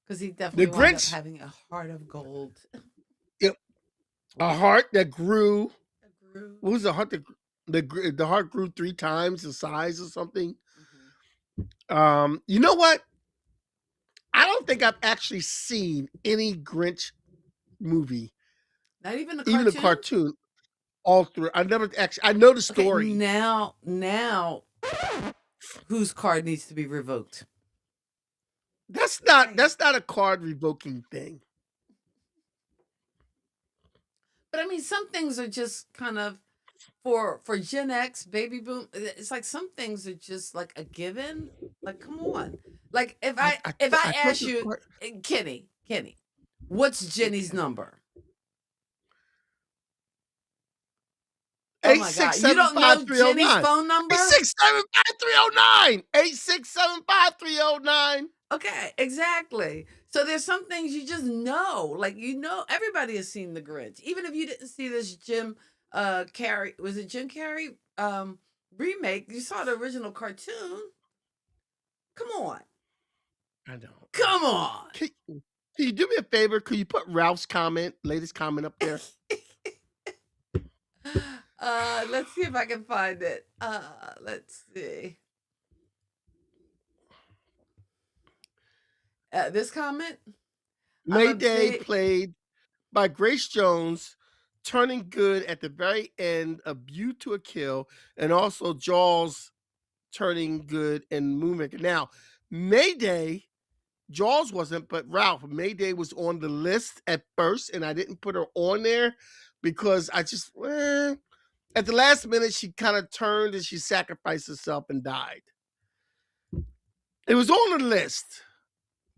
Speaker 1: Because he
Speaker 4: The
Speaker 1: definitely wound up
Speaker 4: Grinch,
Speaker 1: having a heart of gold.
Speaker 4: yep, a heart that grew.
Speaker 1: A groove.
Speaker 4: What was the heart the heart grew 3 times the size or something? You know what? I don't think I've actually seen any Grinch movie,
Speaker 1: Not even a
Speaker 4: even a
Speaker 1: cartoon?
Speaker 4: cartoon, all through. I never actually. I know the
Speaker 1: Okay,
Speaker 4: story.
Speaker 1: now, whose card needs to be revoked?
Speaker 4: That's not a card revoking thing.
Speaker 1: But I mean, some things are just kind of for Gen X, baby boom. It's like some things are just like a given. Like, come on. Like if I
Speaker 4: I thought
Speaker 1: ask
Speaker 4: the
Speaker 1: you,
Speaker 4: card,
Speaker 1: Kenny, what's Jenny's
Speaker 4: okay.
Speaker 1: number? Oh
Speaker 4: Eight
Speaker 1: my
Speaker 4: six
Speaker 1: God, you
Speaker 4: seven
Speaker 1: don't
Speaker 4: five
Speaker 1: know
Speaker 4: three zero
Speaker 1: Jenny's
Speaker 4: nine.
Speaker 1: phone number?
Speaker 4: 8675309. 8675309.
Speaker 1: Okay, exactly. So there's some things you just know. Like everybody has seen The Grinch. Even if you didn't see this Jim Carrey, was it Jim Carrey remake. You saw the original cartoon. Come on.
Speaker 4: I know.
Speaker 1: Come on.
Speaker 4: Can you do me a favor? Could you put Ralph's latest comment up there?
Speaker 1: Let's see if I can find it. Let's see. This comment.
Speaker 4: Mayday played by Grace Jones, turning good at the very end of View to a Kill, and also Jaws turning good in Moonmaker. Now, Mayday, Jaws wasn't, but Ralph, Mayday was on the list at first, and I didn't put her on there because I just, at the last minute, she kind of turned and she sacrificed herself and died. It was on the list,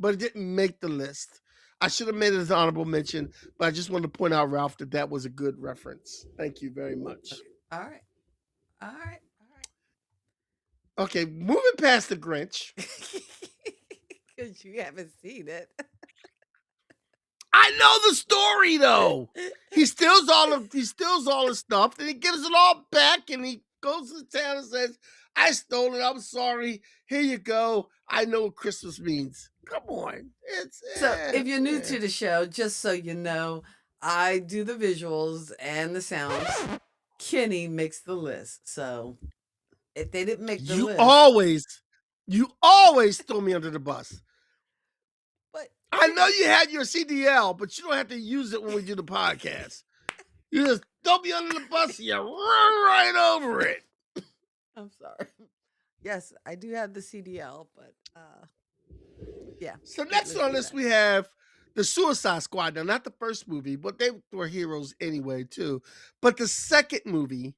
Speaker 4: but it didn't make the list. I should have made it as an honorable mention, but I just wanted to point out, Ralph, that was a good reference. Thank you very much.
Speaker 1: Okay. All right. All right.
Speaker 4: Okay, moving past the Grinch.
Speaker 1: Because you haven't seen it.
Speaker 4: I know the story though. He steals all his stuff, then he gives it all back, and he goes to the town and says, "I stole it. I'm sorry. Here you go. I know what Christmas means." Come on.
Speaker 1: So if you're new to the show, just so you know, I do the visuals and the sounds. Kenny makes the list. So if they didn't make the list,
Speaker 4: you always throw me under the bus.
Speaker 1: But
Speaker 4: I know you had your CDL, but you don't have to use it when we do the podcast. You just throw me under the bus and you run right over it.
Speaker 1: I'm sorry. Yes, I do have the CDL, but yeah.
Speaker 4: So next on this we have the Suicide Squad. Now, not the first movie, but they were heroes anyway too. But the second movie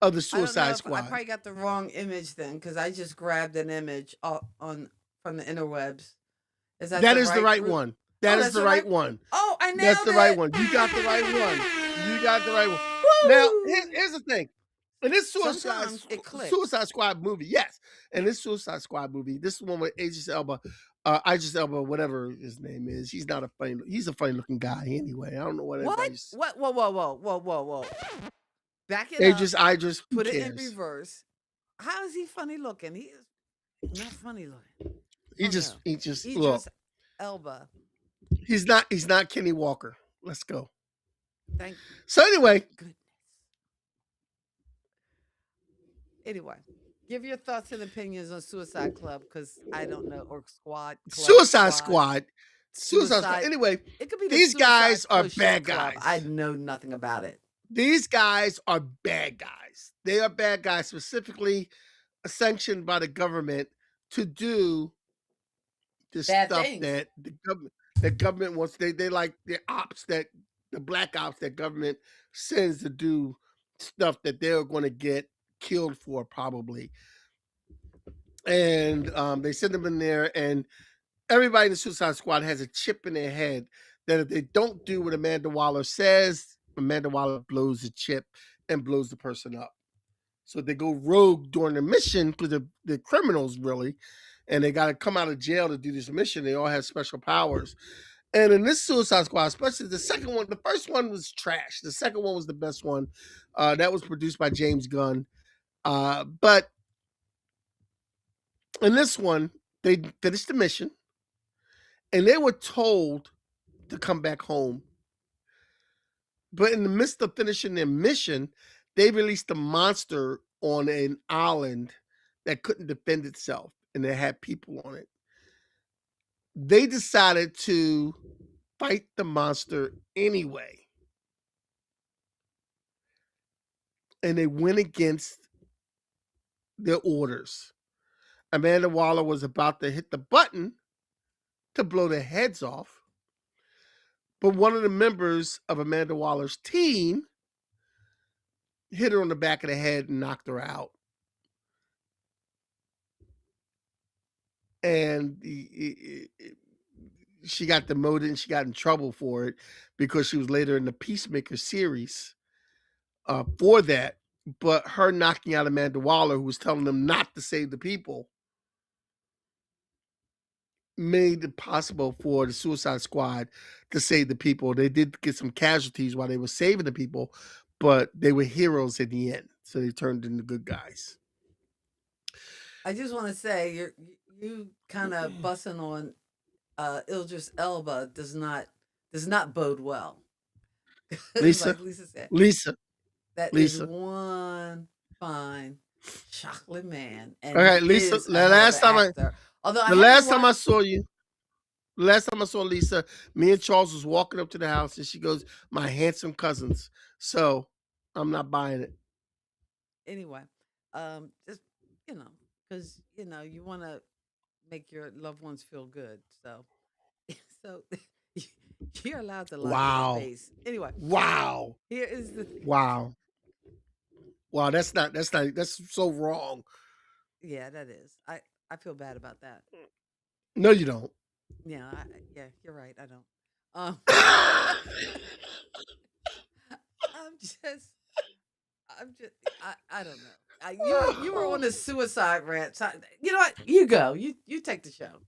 Speaker 4: of the Suicide Squad.
Speaker 1: I probably got the wrong image then, because I just grabbed an image from the interwebs. Is
Speaker 4: that is the right one. That is the right one.
Speaker 1: Oh, I nailed
Speaker 4: That's the right one. You got the right one. You got the right one.
Speaker 1: Woo!
Speaker 4: Now, here's the thing. In this Suicide Squad movie, yes. In this Suicide Squad movie, this is the one with Idris Elba, whatever his name is. He's a funny looking guy anyway. I don't know what everybody's...
Speaker 1: What? Whoa. Back it
Speaker 4: Idris,
Speaker 1: up. Put it in reverse. How is he funny looking? He is not funny looking.
Speaker 4: He just
Speaker 1: Idris Elba.
Speaker 4: He's not Kenny Walker. Let's go.
Speaker 1: Thank you.
Speaker 4: So anyway.
Speaker 1: Goodness. Anyway, give your thoughts and opinions on Suicide Club, because I don't know, or Squad.
Speaker 4: Suicide Squad. Anyway,
Speaker 1: it could be
Speaker 4: these guys are bad guys.
Speaker 1: I know nothing about it.
Speaker 4: These guys are bad guys. They are bad guys, specifically sanctioned by the government to do the
Speaker 1: bad
Speaker 4: stuff
Speaker 1: things
Speaker 4: that the government wants. They like the black ops that government sends to do stuff that they're going to get killed for probably. And they send them in there, and everybody in the Suicide Squad has a chip in their head that if they don't do what Amanda Waller says, Amanda Waller blows the chip and blows the person up. So they go rogue during the mission, because they're criminals really, and they got to come out of jail to do this mission. They all have special powers. And in this Suicide Squad, especially the second one, the first one was trash. The second one was the best one. That was produced by James Gunn. But in this one, they finished the mission, and they were told to come back home. But in the midst of finishing their mission, they released a monster on an island that couldn't defend itself, and it had people on it. They decided to fight the monster anyway. And they went against their orders. Amanda Waller was about to hit the button to blow their heads off, but one of the members of Amanda Waller's team hit her on the back of the head and knocked her out. And she got demoted, and she got in trouble for it because she was later in the Peacemaker series for that. But her knocking out Amanda Waller, who was telling them not to save the people, made it possible for the Suicide Squad to save the people. They did get some casualties while they were saving the people, but they were heroes in the end. So they turned into good guys.
Speaker 1: I just want to say you kind of bussing on Idris Elba does not bode well.
Speaker 4: Lisa,
Speaker 1: Like Lisa said,
Speaker 4: Lisa,
Speaker 1: that is
Speaker 4: Lisa.
Speaker 1: one fine chocolate man, and
Speaker 4: Okay,
Speaker 1: he
Speaker 4: Lisa.
Speaker 1: is a hell of an actor. Although I
Speaker 4: The
Speaker 1: haven't
Speaker 4: last time I
Speaker 1: watched
Speaker 4: saw you, the last time I saw Lisa, me and Charles was walking up to the house, and she goes, "My handsome cousins." So I'm not buying it.
Speaker 1: anyway. Just because you want to make your loved ones feel good. So you're allowed to lie to their
Speaker 4: Wow,
Speaker 1: face. Anyway,
Speaker 4: wow,
Speaker 1: here is the
Speaker 4: wow, wow. That's so wrong.
Speaker 1: yeah, that is. I feel bad about that.
Speaker 4: No, you don't.
Speaker 1: Yeah, yeah, you're right. I don't. Um, I'm just, I'm just, I don't know. You were on a suicide rant. So, you know what? You go. You take the show.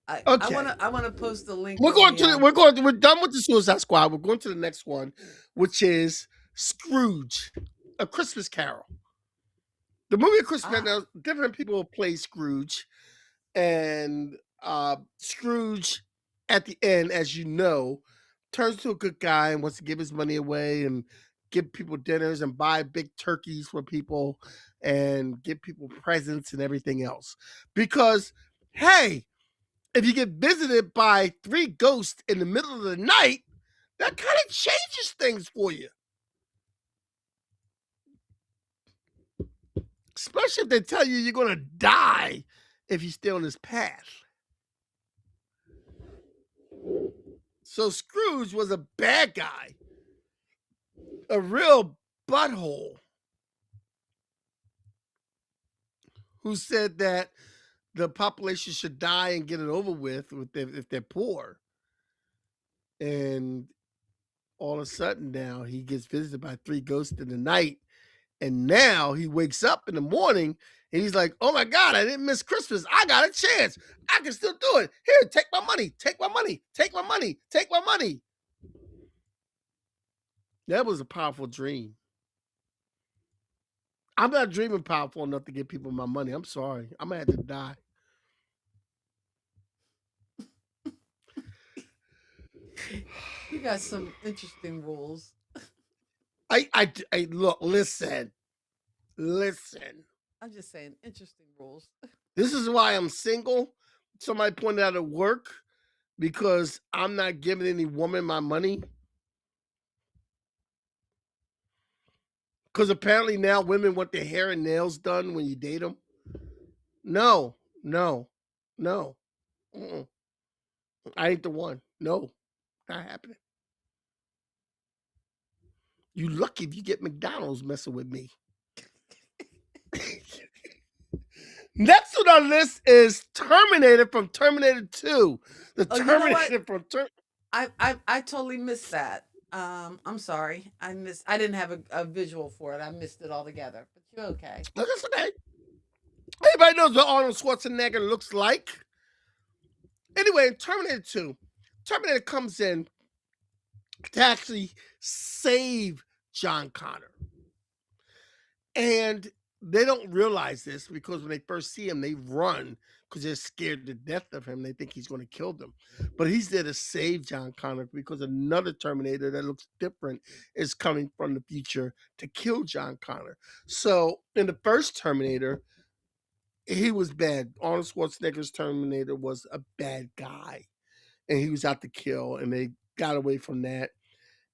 Speaker 1: I
Speaker 4: Okay,
Speaker 1: wanna post the link in the
Speaker 4: we're done with the Suicide Squad. We're going to the next one, which is Scrooge, A Christmas Carol. The movie A Christmas Carol.
Speaker 1: ah
Speaker 4: Now, different people play Scrooge, and Scrooge at the end, as you know, turns to a good guy and wants to give his money away and give people dinners and buy big turkeys for people and give people presents and everything else. Because, hey, if you get visited by 3 ghosts in the middle of the night, that kind of changes things for you. Especially if they tell you you're going to die if you stay on this path. So Scrooge was a bad guy, a real butthole who said that the population should die and get it over with if they're poor. And all of a sudden now he gets visited by 3 ghosts in the night. And now he wakes up in the morning and he's like, oh my God, I didn't miss Christmas. I got a chance. I can still do it. Here, take my money. Take my money. Take my money. Take my money. That was a powerful dream. I'm not dreaming powerful enough to give people my money. I'm sorry. I'm gonna have to die.
Speaker 1: you got some interesting rules.
Speaker 4: I look, listen.
Speaker 1: I'm just saying, interesting rules.
Speaker 4: This is why I'm single. Somebody pointed out at work because I'm not giving any woman my money. Because apparently now women want their hair and nails done when you date them. No, no, no. Mm-mm. I ain't the one. No, not happening. You lucky if you get McDonald's messing with me. Next on our list is Terminator from Terminator 2. The
Speaker 1: Oh, you know what?
Speaker 4: Terminator from
Speaker 1: I totally missed that. I'm sorry. I didn't have a visual for it. I missed it altogether. But you're okay.
Speaker 4: Look, it's okay. Everybody knows what Arnold Schwarzenegger looks like. Anyway, in Terminator 2, Terminator comes in to actually save John Connor. And they don't realize this because when they first see him, they run because they're scared to death of him. They think he's going to kill them. But he's there to save John Connor because another Terminator that looks different is coming from the future to kill John Connor. So in the first Terminator, he was bad. Arnold Schwarzenegger's Terminator was a bad guy. And he was out to kill, and they got away from that.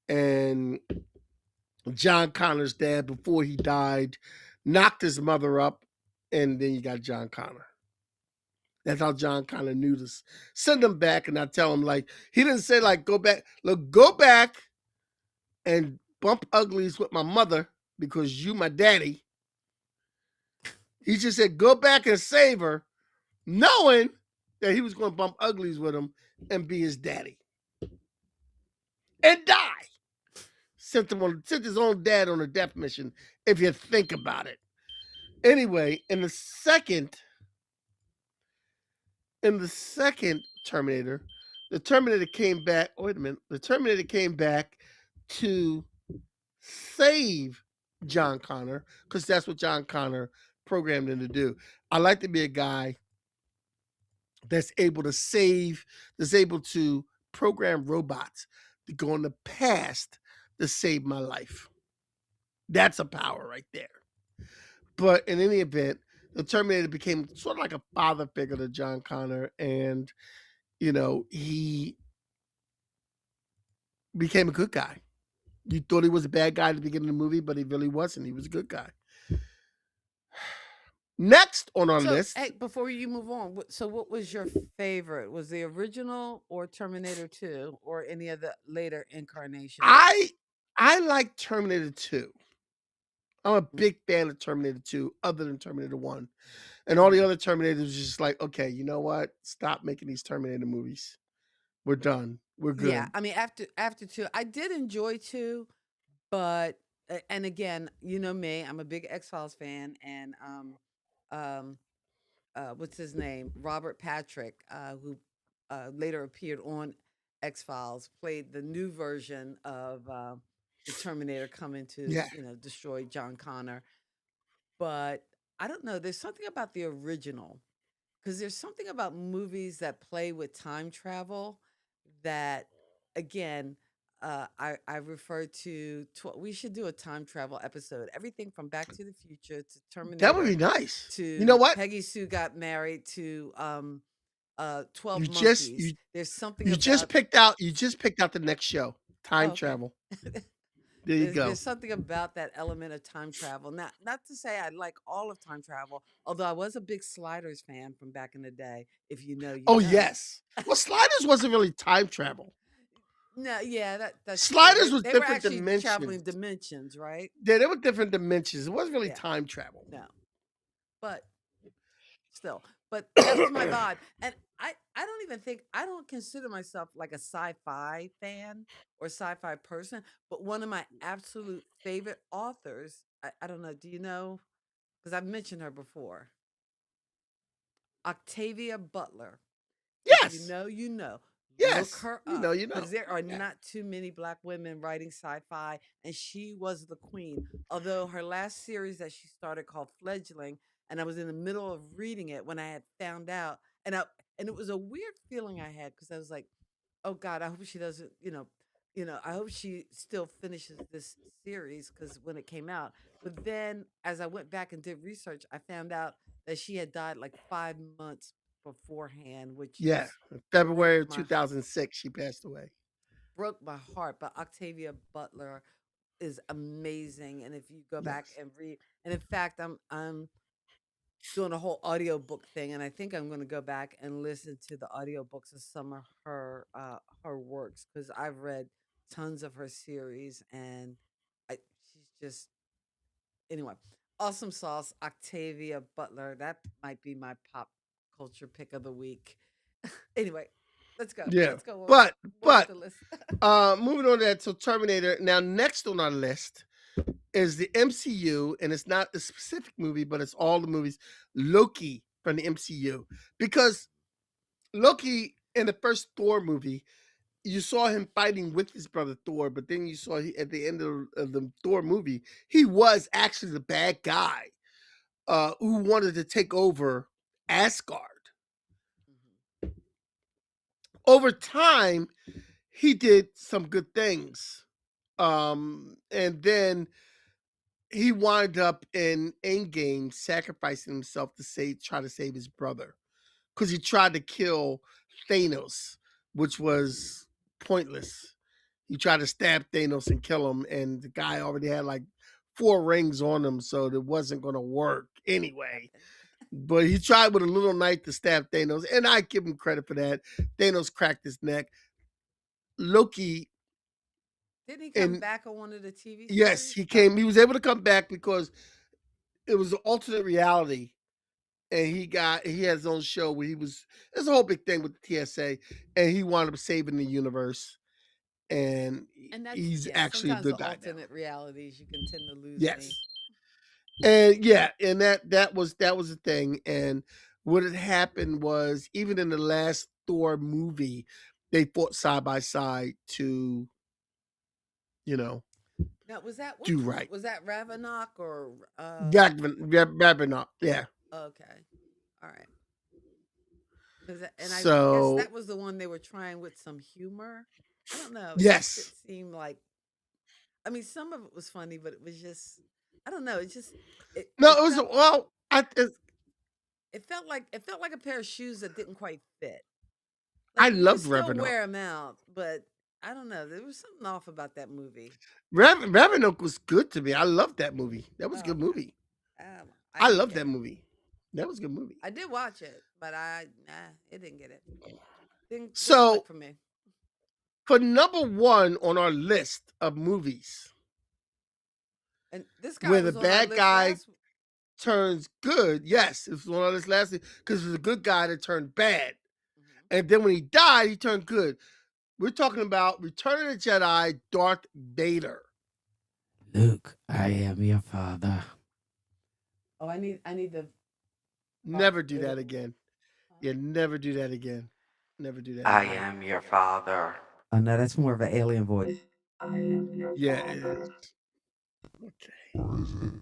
Speaker 4: And John Connor's dad, before he died, knocked his mother up, and then you got John Connor. That's how John Connor knew to send him back, and I tell him, like, he didn't say, like, go back. Look, go back and bump uglies with my mother because you my daddy. He just said, go back and save her, knowing that he was going to bump uglies with him and be his daddy. And die. Sent his own dad on a death mission, if you think about it. Anyway, in the second Terminator, the Terminator came back. Wait a minute. The Terminator came back to save John Connor because that's what John Connor programmed him to do. I like to be a guy that's able to save, that's able to program robots to go in the past to save my life. That's a power right there. But in any event, the Terminator became sort of like a father figure to John Connor, and he became a good guy. You thought he was a bad guy at the beginning of the movie, but he really wasn't. He was a good guy. Next on our
Speaker 1: So,
Speaker 4: list,
Speaker 1: hey, before you move on, so what was your favorite? Was the original or Terminator 2 or any of the later incarnations?
Speaker 4: I I like Terminator 2. I'm a
Speaker 1: Mm,
Speaker 4: big fan of Terminator 2, other than Terminator 1. And all the
Speaker 1: mhm.
Speaker 4: other Terminators was just like, okay, you know what? Stop making these Terminator movies. We're done. We're
Speaker 1: Yeah,
Speaker 4: good.
Speaker 1: I mean after 2, I did enjoy 2, but and again, you know me, I'm a big X-Files fan and um what's his name? Robert Patrick, who later appeared on X-Files, played the new version of the Terminator coming to,
Speaker 4: Yeah.
Speaker 1: destroy John Connor. But I don't know, there's something about the original because there's something about movies that play with time travel that, again, I refer to. We should do a time travel episode. Everything from Back to the Future to
Speaker 4: That would be
Speaker 1: Terminator
Speaker 4: nice. You know
Speaker 1: to
Speaker 4: what?
Speaker 1: Peggy Sue Got Married to 12
Speaker 4: You just
Speaker 1: Monkeys.
Speaker 4: you
Speaker 1: There's something
Speaker 4: you just
Speaker 1: about.
Speaker 4: picked out you just picked out the next show.
Speaker 1: Oh,
Speaker 4: Time
Speaker 1: okay.
Speaker 4: travel. There you
Speaker 1: There's
Speaker 4: go.
Speaker 1: something about that element of time travel. Not to say I like all of time travel, although I was a big Sliders fan from back in the day. If you know, you
Speaker 4: Oh
Speaker 1: know.
Speaker 4: yes. Well, Sliders wasn't really time travel.
Speaker 1: No, yeah, that's true.
Speaker 4: Sliders was
Speaker 1: They were
Speaker 4: different
Speaker 1: actually
Speaker 4: dimensions.
Speaker 1: traveling dimensions, right?
Speaker 4: Yeah, they were different dimensions. It wasn't really
Speaker 1: Yeah,
Speaker 4: time travel.
Speaker 1: no, but still, but that was my vibe. And I don't even think I don't consider myself like a sci-fi fan or sci-fi person, but one of my absolute favorite authors. I don't know. Do you know? Because I've mentioned her before. Octavia Butler. If you
Speaker 4: Yes.
Speaker 1: know, you know. Look
Speaker 4: Yes.
Speaker 1: her
Speaker 4: You know,
Speaker 1: up
Speaker 4: you know.
Speaker 1: because there are
Speaker 4: Yeah.
Speaker 1: not too many Black women writing sci fi, and she was the queen. Although her last series that she started called Fledgling, and I was in the middle of reading it when I had found out, and it was a weird feeling I had because I was like, oh God, I hope she doesn't, I hope she still finishes this series because when it came out. But then as I went back and did research, I found out that she had died like 5 months beforehand, which
Speaker 4: Yeah.
Speaker 1: just
Speaker 4: In
Speaker 1: broke
Speaker 4: February of
Speaker 1: my
Speaker 4: 2006, she passed away.
Speaker 1: broke my heart. But Octavia Butler is amazing, and if you go back
Speaker 4: Yes.
Speaker 1: and read, and in fact, I'm doing a whole audiobook thing, and I think I'm going to go back and listen to the audiobooks of some of her works because I've read tons of her series, and she's just anyway awesome sauce. Octavia Butler, that might be my pop culture pick of the week. Anyway, let's go.
Speaker 4: Yeah.
Speaker 1: Let's go
Speaker 4: But
Speaker 1: more with
Speaker 4: but
Speaker 1: the list.
Speaker 4: moving on to that, so Terminator. Now, next on our list is the MCU, and it's not a specific movie, but it's all the movies. Loki from the MCU, because Loki in the first Thor movie, you saw him fighting with his brother Thor, but then you saw at the end of the Thor movie, he was actually the bad guy who wanted to take over Asgard.
Speaker 1: Mhm.
Speaker 4: Over time, he did some good things. And then he wound up in Endgame sacrificing himself to try to save his brother because he tried to kill Thanos, which was pointless. He tried to stab Thanos and kill him, and the guy already had like 4 rings on him, so it wasn't going to work anyway.
Speaker 1: Happened.
Speaker 4: But he tried with a little knife to stab Thanos, and I give him credit for that. Thanos cracked his neck. Loki,
Speaker 1: Didn't he come
Speaker 4: and
Speaker 1: back on one of the TV
Speaker 4: yes,
Speaker 1: series?
Speaker 4: he came.
Speaker 1: Okay.
Speaker 4: He was able to come back because it was an alternate reality, and he had his own show where he was. There's a whole big thing with the TSA, and he wound up saving the universe, and
Speaker 1: And that's
Speaker 4: he's
Speaker 1: yeah.
Speaker 4: actually a
Speaker 1: Sometimes the
Speaker 4: good guy now.
Speaker 1: alternate realities you can tend to lose me.
Speaker 4: Yes, and yeah, and that was the thing. And what had happened was even in the last Thor movie, they fought side by side to, you know.
Speaker 1: Now, was that
Speaker 4: do
Speaker 1: which one?
Speaker 4: right.
Speaker 1: Was that Ravenok or
Speaker 4: Rabbinock, yeah.
Speaker 1: okay. All right. And I guess
Speaker 4: So
Speaker 1: that was the one they were trying with some humor. I don't know. It just
Speaker 4: yes,
Speaker 1: didn't seem like I mean some of it was funny, but it was just I don't know, it just it
Speaker 4: no,
Speaker 1: it
Speaker 4: it was
Speaker 1: felt
Speaker 4: well.
Speaker 1: it felt like a pair of shoes that didn't quite fit.
Speaker 4: I
Speaker 1: Like you could
Speaker 4: loved
Speaker 1: still
Speaker 4: Rabbinock.
Speaker 1: wear them out, but I don't know. There was something off about that movie.
Speaker 4: Rabbinock was good to me. I loved that movie. That was a
Speaker 1: Oh,
Speaker 4: good movie.
Speaker 1: I
Speaker 4: I
Speaker 1: didn't
Speaker 4: love
Speaker 1: get
Speaker 4: that
Speaker 1: it.
Speaker 4: movie. That was a good movie.
Speaker 1: I did watch it, but it didn't get it. Didn't click
Speaker 4: So
Speaker 1: for me.
Speaker 4: for number one on our list of movies
Speaker 1: And this guy
Speaker 4: where the
Speaker 1: was on our
Speaker 4: bad
Speaker 1: list
Speaker 4: guy
Speaker 1: last.
Speaker 4: turns good, yes, it was one of this last because it was a good guy that turned bad.
Speaker 1: Mhm.
Speaker 4: And then when he died, he turned good. We're talking about Return of the Jedi, Darth Vader.
Speaker 5: Luke, I am your father.
Speaker 1: Oh, I need the
Speaker 4: Never do
Speaker 1: Vader
Speaker 4: that
Speaker 1: one.
Speaker 4: again. Yeah, never do that again. Never do that
Speaker 5: I
Speaker 4: again.
Speaker 5: am your father. Oh no, that's more of an alien voice.
Speaker 4: Yeah, it is. Okay.
Speaker 3: Or is it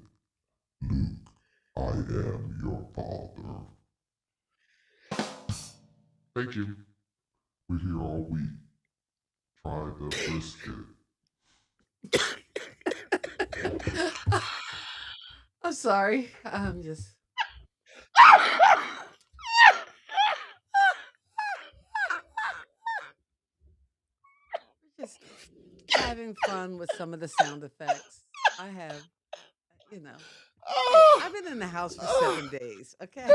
Speaker 3: Luke, I am your father? Thank you. We're here all week. Try the brisket.
Speaker 1: I'm sorry. I'm just just having fun with some of the sound effects. I have, you know. Hey, I've been in the house for 7 days. Okay.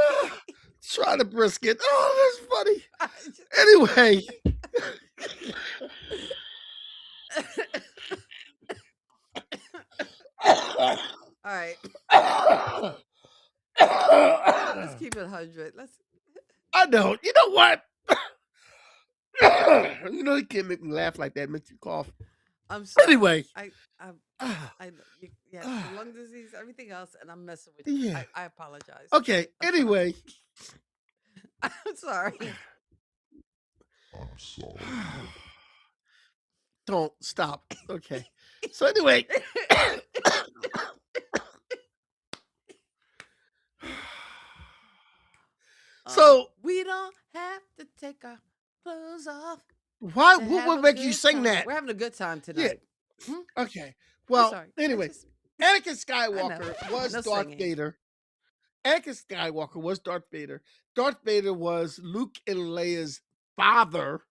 Speaker 4: Try the brisket. Oh, that's funny.
Speaker 1: I just-
Speaker 4: Anyway.
Speaker 1: All right. Let's keep it 100. Let's.
Speaker 4: I know. You know what? You know you can't make me laugh like that. Makes you cough.
Speaker 1: I'm sorry.
Speaker 4: Anyway.
Speaker 1: Yeah, the lung disease, everything else, and I'm messing with you.
Speaker 4: Yeah.
Speaker 1: I apologize.
Speaker 4: Okay.
Speaker 1: I'm
Speaker 4: Anyway.
Speaker 1: sorry. I'm sorry.
Speaker 3: I'm sorry.
Speaker 4: Don't stop. Okay. So anyway. So
Speaker 1: we don't have to take our clothes off.
Speaker 4: why?
Speaker 1: to
Speaker 4: What
Speaker 1: have
Speaker 4: would
Speaker 1: a
Speaker 4: make you
Speaker 1: good
Speaker 4: sing
Speaker 1: time.
Speaker 4: that?
Speaker 1: We're having a good time
Speaker 4: Yeah.
Speaker 1: tonight. Hmm?
Speaker 4: Okay.
Speaker 1: I'm
Speaker 4: Well,
Speaker 1: sorry.
Speaker 4: anyway, Anakin
Speaker 1: I know.
Speaker 4: Skywalker was
Speaker 1: No
Speaker 4: Darth
Speaker 1: singing.
Speaker 4: Vader. Anakin Skywalker was Darth Vader. Darth Vader was Luke and Leia's father.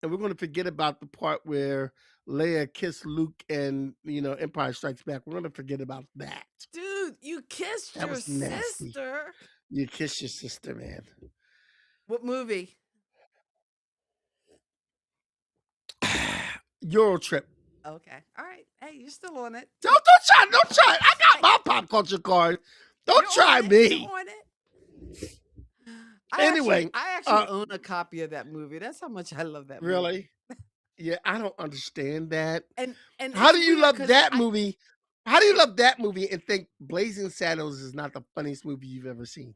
Speaker 4: And we're going to forget about the part where Leia kissed Luke and, Empire Strikes Back. We're going to forget about that.
Speaker 1: Dude, you kissed
Speaker 4: That
Speaker 1: your
Speaker 4: was nasty.
Speaker 1: sister.
Speaker 4: You kissed your sister, man.
Speaker 1: What movie?
Speaker 4: Euro Trip.
Speaker 1: Okay. All right. Hey, you're still on it.
Speaker 4: Don't try. I got my pop culture card. Don't
Speaker 1: You're
Speaker 4: try
Speaker 1: on it.
Speaker 4: me.
Speaker 1: You're on it.
Speaker 4: Anyway,
Speaker 1: I actually own a copy of that movie. That's how much I love that movie.
Speaker 4: Really? Yeah, I don't understand that.
Speaker 1: And
Speaker 4: How
Speaker 1: it's
Speaker 4: do you
Speaker 1: weird
Speaker 4: love
Speaker 1: 'cause
Speaker 4: that movie? How do you love that movie and think Blazing Saddles is not the funniest movie you've ever seen?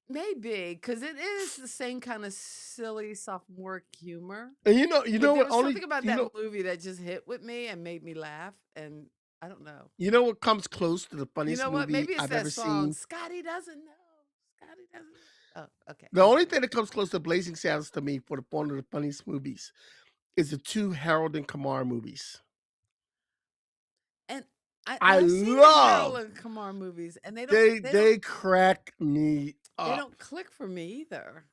Speaker 1: maybe because it is the same kind of silly sophomore humor.
Speaker 4: And you know
Speaker 1: But there
Speaker 4: what
Speaker 1: was
Speaker 4: only
Speaker 1: something about that movie that just hit with me and made me laugh, and I don't know.
Speaker 4: you know what comes close to the
Speaker 1: You
Speaker 4: funniest
Speaker 1: know what?
Speaker 4: movie
Speaker 1: Maybe it's
Speaker 4: I've
Speaker 1: that
Speaker 4: ever
Speaker 1: song.
Speaker 4: seen?
Speaker 1: Scotty doesn't know. Scotty doesn't know. Oh, okay.
Speaker 4: The only thing that comes close to Blazing Saddles to me for one of the funniest movies is the two Harold and Kumar movies.
Speaker 1: And
Speaker 4: I
Speaker 1: I've seen the
Speaker 4: love-
Speaker 1: Harold and Kumar movies, and they
Speaker 4: They crack me up.
Speaker 1: they don't click for me either.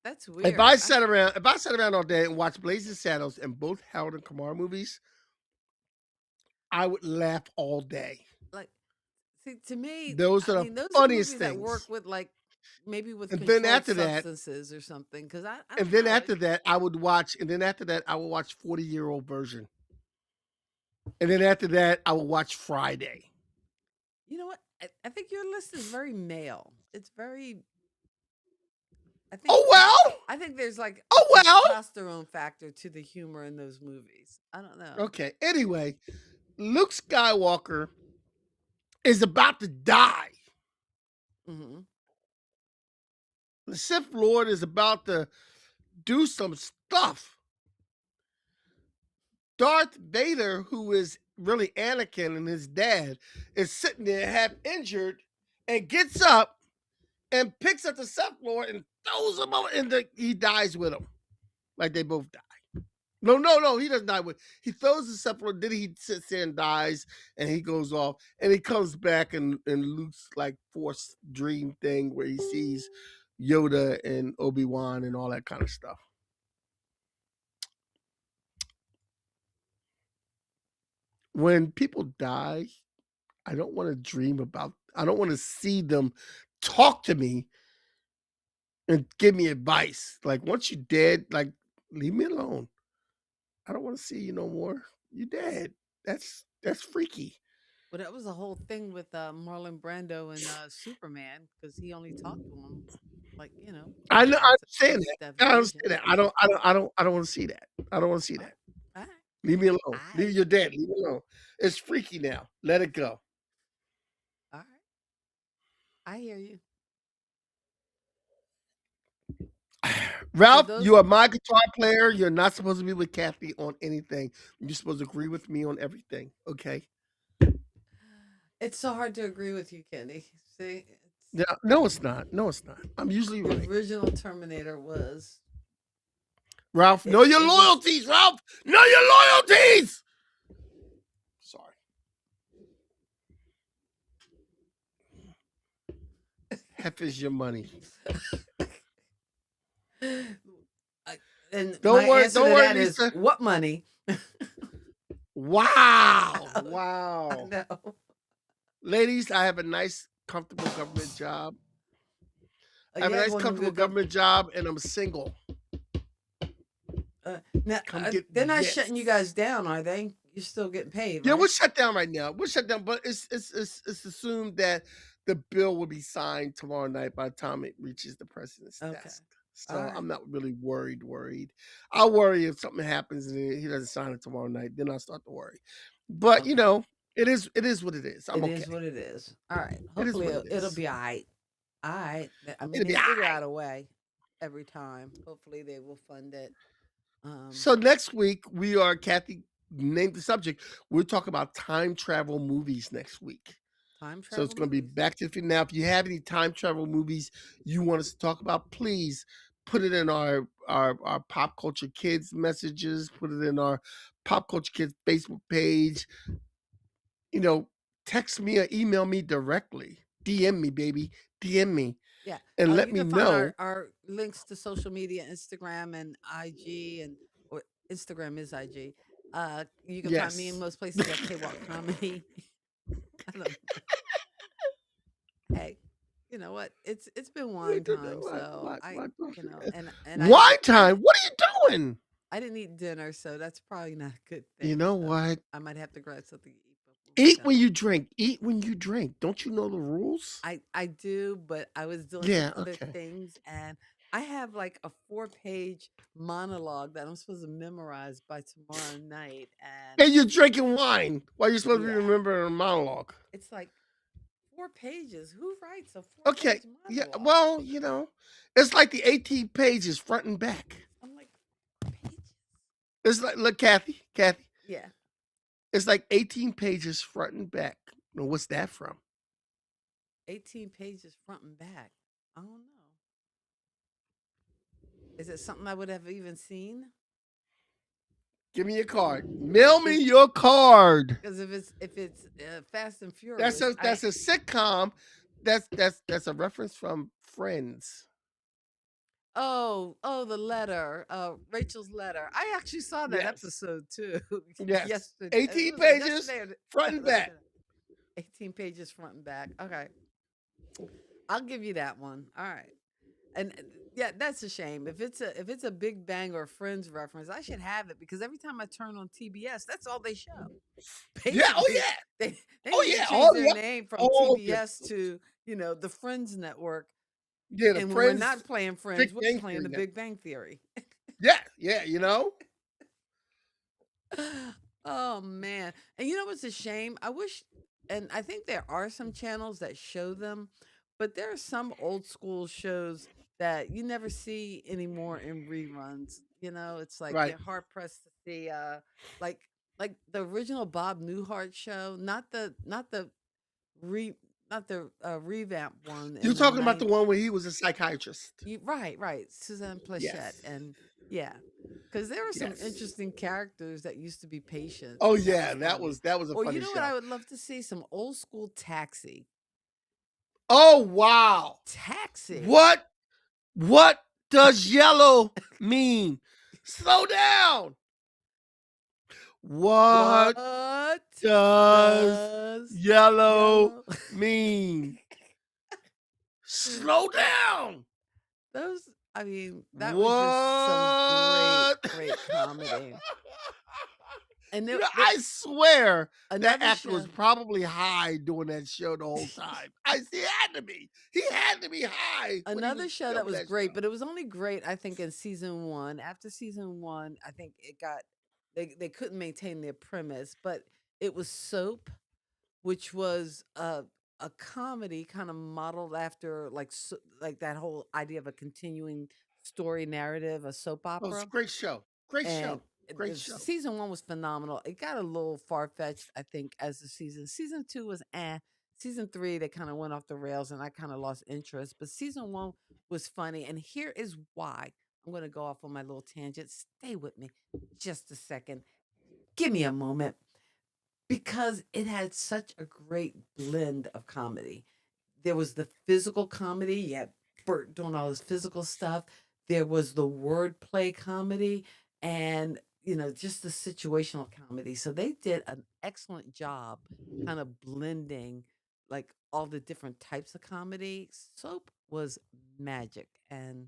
Speaker 1: That's weird.
Speaker 4: If I sat around all day and watched Blazing Saddles and both Harold and Kumar movies, I would laugh all day.
Speaker 1: like see to me
Speaker 4: Those are
Speaker 1: I
Speaker 4: the
Speaker 1: mean, those
Speaker 4: funniest
Speaker 1: are movies that work
Speaker 4: things.
Speaker 1: with maybe with
Speaker 4: And then
Speaker 1: controlled
Speaker 4: after that-
Speaker 1: substances or something because I
Speaker 4: And
Speaker 1: don't
Speaker 4: then
Speaker 1: know,
Speaker 4: after that, I would watch 40-year-old version. And then after that, I would watch Friday.
Speaker 1: you know what I think your list is very male. It's very
Speaker 4: Oh well.
Speaker 1: I think there's like
Speaker 4: Oh well.
Speaker 1: testosterone factor to the humor in those movies. I don't know.
Speaker 4: Okay. Anyway, Luke Skywalker is about to die.
Speaker 1: Mm-hmm.
Speaker 4: The Sith Lord is about to do some stuff. Darth Vader, who is really Anakin and his dad, is sitting there half injured and gets up and picks up the Sith Lord and throws him over, and he dies with him. Like they both die. No, he doesn't die with. He throws the Sith Lord, then he sits there and dies, and he goes off, and he comes back and Luke's like Force dream thing where he sees Yoda and Obi-Wan and all that kind of stuff. When people die, I don't want to dream about. I don't want to see them talk to me and give me advice. Like once you're dead, like leave me alone. I don't want to see you no more. You dead. That's freaky.
Speaker 1: Well, that was the whole thing with Marlon Brando and Superman because he only talked to him, like
Speaker 4: I know. I
Speaker 1: once
Speaker 4: understand
Speaker 1: he
Speaker 4: that.
Speaker 1: left
Speaker 4: I
Speaker 1: vision.
Speaker 4: understand that. I don't want to see that. I don't want to see
Speaker 1: All
Speaker 4: that.
Speaker 1: right, all right,
Speaker 4: Leave me alone.
Speaker 1: all
Speaker 4: Leave
Speaker 1: right,
Speaker 4: You're dead. Leave me alone. It's freaky now. Let it go.
Speaker 1: all right. I hear you. For
Speaker 4: Ralph,
Speaker 1: those,
Speaker 4: you are my guitar player. You're not supposed to be with Kathy on anything. You're supposed to agree with me on everything. Okay.
Speaker 1: it's so hard to agree with you, Kenny. See,
Speaker 4: Yeah. No, it's not. No, it's not. I'm usually
Speaker 1: the
Speaker 4: right.
Speaker 1: original Terminator was
Speaker 4: Ralph,
Speaker 1: it.
Speaker 4: know your
Speaker 1: It was
Speaker 4: loyalties, Ralph. Know your loyalties. Sorry. Heck is your money.
Speaker 1: and my
Speaker 4: Don't worry.
Speaker 1: answer
Speaker 4: Don't
Speaker 1: to
Speaker 4: worry,
Speaker 1: that is
Speaker 4: Lisa.
Speaker 1: what money?
Speaker 4: Wow.
Speaker 1: I
Speaker 4: Wow.
Speaker 1: know.
Speaker 4: Ladies, I have a nice, comfortable government job. I have
Speaker 1: You
Speaker 4: a
Speaker 1: have
Speaker 4: nice,
Speaker 1: one of them
Speaker 4: comfortable
Speaker 1: good
Speaker 4: government job, and I'm single.
Speaker 1: now,
Speaker 4: Come get
Speaker 1: they're not
Speaker 4: this.
Speaker 1: shutting you guys down, are they? You're still getting paid,
Speaker 4: Yeah, we're
Speaker 1: right?
Speaker 4: shut down right now. We're shut down, but it's assumed that the bill will be signed tomorrow night by the time it reaches the president's
Speaker 1: Okay.
Speaker 4: desk.
Speaker 1: All
Speaker 4: So
Speaker 1: right.
Speaker 4: I'm not really worried. I'll worry if something happens and he doesn't sign it tomorrow night. Then I'll start to worry. But
Speaker 1: Okay.
Speaker 4: it is what it is. I'm
Speaker 1: It is
Speaker 4: okay.
Speaker 1: what it is. All right.
Speaker 4: It is
Speaker 1: Hopefully
Speaker 4: what it
Speaker 1: it'll
Speaker 4: is.
Speaker 1: be all right. All right. I mean,
Speaker 4: It'll be
Speaker 1: they
Speaker 4: all
Speaker 1: figure
Speaker 4: right.
Speaker 1: out a way every time. Hopefully they will fund it. Um,
Speaker 4: So next week we are Kathy named the subject. We'll talk about time travel movies next week.
Speaker 1: time
Speaker 4: So it's
Speaker 1: travel
Speaker 4: going to be
Speaker 1: movies.
Speaker 4: Back to the Future. Now, if you have any time travel movies you want us to talk about, please put it in our Pop Culture Kids messages. Put it in our Pop Culture Kids Facebook page. You know, text me or email me directly. DM me, baby. DM me
Speaker 1: Yeah.
Speaker 4: and let
Speaker 1: You
Speaker 4: me
Speaker 1: can find
Speaker 4: know.
Speaker 1: our links to social media, Instagram and IG, and or Instagram is IG. You can find me in
Speaker 4: Yes.
Speaker 1: most places at K-Walk Comedy. I don't hey, you know what? It's been wine time, so I and
Speaker 4: Wine
Speaker 1: I
Speaker 4: time.
Speaker 1: didn't
Speaker 4: What are you doing?
Speaker 1: I didn't eat dinner, so that's probably not a good
Speaker 4: You
Speaker 1: thing.
Speaker 4: know
Speaker 1: So
Speaker 4: what?
Speaker 1: I might have to grab something to eat before we're
Speaker 4: Eat when
Speaker 1: done.
Speaker 4: you drink. Eat when you drink. Don't you know the rules?
Speaker 1: I do, but I was doing some
Speaker 4: Yeah,
Speaker 1: other
Speaker 4: okay.
Speaker 1: things, and I have like a 4-page monologue that I'm supposed to memorize by tomorrow night, and
Speaker 4: And you're drinking wine while you're supposed to be
Speaker 1: yeah,
Speaker 4: remembering a monologue.
Speaker 1: it's like 4 pages. Who writes a
Speaker 4: Okay.
Speaker 1: 4-page
Speaker 4: Yeah.
Speaker 1: monologue?
Speaker 4: Well, it's like the 18 pages front and back.
Speaker 1: I'm like 4 pages.
Speaker 4: It's like, look, Kathy,
Speaker 1: Yeah,
Speaker 4: it's like 18 pages front and back. Now, what's that from?
Speaker 1: 18 pages front and back. I don't know. Is it something I would have even seen?
Speaker 4: Give me your card. Mail me
Speaker 1: Because
Speaker 4: your card.
Speaker 1: if it's Fast and
Speaker 4: That's
Speaker 1: Furious,
Speaker 4: a that's a sitcom. That's a reference from Friends.
Speaker 1: the letter, Rachel's letter. I actually saw that
Speaker 4: Yes.
Speaker 1: episode too
Speaker 4: Yes.
Speaker 1: yesterday.
Speaker 4: 18
Speaker 1: Was it
Speaker 4: pages
Speaker 1: yesterday or
Speaker 4: front and
Speaker 1: the other
Speaker 4: back.
Speaker 1: day? 18 pages front and back. Okay, I'll give you that one. All right. And yeah, that's a shame. If it's a Big Bang or Friends reference, I should have it because every time I turn on TBS, that's all they show.
Speaker 4: Yeah. Oh
Speaker 1: Basically,
Speaker 4: yeah.
Speaker 1: they
Speaker 4: Oh
Speaker 1: need to
Speaker 4: yeah.
Speaker 1: change
Speaker 4: All
Speaker 1: their
Speaker 4: the
Speaker 1: name from
Speaker 4: all the
Speaker 1: TBS to the Friends Network.
Speaker 4: yeah, the
Speaker 1: And when we're
Speaker 4: Friends
Speaker 1: not playing
Speaker 4: Big
Speaker 1: Friends, we're
Speaker 4: Bang
Speaker 1: playing
Speaker 4: Theory
Speaker 1: The
Speaker 4: network.
Speaker 1: Big Bang Theory.
Speaker 4: Yeah, yeah.
Speaker 1: Oh man. And you know what's a shame? I wish and I think there are some channels that show them, but there are some old school shows that you never see anymore in reruns. It's like
Speaker 4: Right.
Speaker 1: you're hard pressed to see like like the original Bob Newhart show, not the re not the revamp one
Speaker 4: You're
Speaker 1: in the
Speaker 4: talking about the
Speaker 1: 90s.
Speaker 4: one where he was a psychiatrist.
Speaker 1: Right, Suzanne Plachette,
Speaker 4: Yes.
Speaker 1: and yeah, because there were some
Speaker 4: Yes.
Speaker 1: interesting characters that used to be patients,
Speaker 4: Oh
Speaker 1: and that
Speaker 4: yeah,
Speaker 1: was funny.
Speaker 4: that was a
Speaker 1: Or you
Speaker 4: funny
Speaker 1: know what I
Speaker 4: show.
Speaker 1: would love to see? Some old school Taxi.
Speaker 4: Oh wow.
Speaker 1: Taxi.
Speaker 4: What what does yellow mean? Slow down. What
Speaker 1: What
Speaker 4: does
Speaker 1: does
Speaker 4: yellow
Speaker 1: yellow?
Speaker 4: mean? Slow down.
Speaker 1: Those, I mean, that was just some great,
Speaker 4: What?
Speaker 1: great comedy. And there
Speaker 4: I swear that
Speaker 1: another
Speaker 4: actor was
Speaker 1: show.
Speaker 4: probably high doing that show the whole time. He had to be. He had to be high when he was
Speaker 1: Another show that
Speaker 4: filming
Speaker 1: was
Speaker 4: that
Speaker 1: great,
Speaker 4: show.
Speaker 1: but it was only great, I think, in season one. After season one, I think it got they couldn't maintain their premise, but it was Soap, which was a comedy kind of modeled after like that whole idea of a continuing story narrative, a soap
Speaker 4: Oh, it's a
Speaker 1: opera.
Speaker 4: great show. Great
Speaker 1: And
Speaker 4: show. Great show.
Speaker 1: season one was phenomenal. It got a little far fetched, I think, as the season. Season two was eh. Season three, they kind of went off the rails, and I kind of lost interest. But season one was funny, and here is why. I'm going to go off on my little tangent. Stay with me just a second. Give me a moment because it had such a great blend of comedy. There was the physical comedy. You had Bert doing all his physical stuff. There was the wordplay comedy and, just the situational comedy. So they did an excellent job kind of blending like all the different types of comedy. Soap was magic. And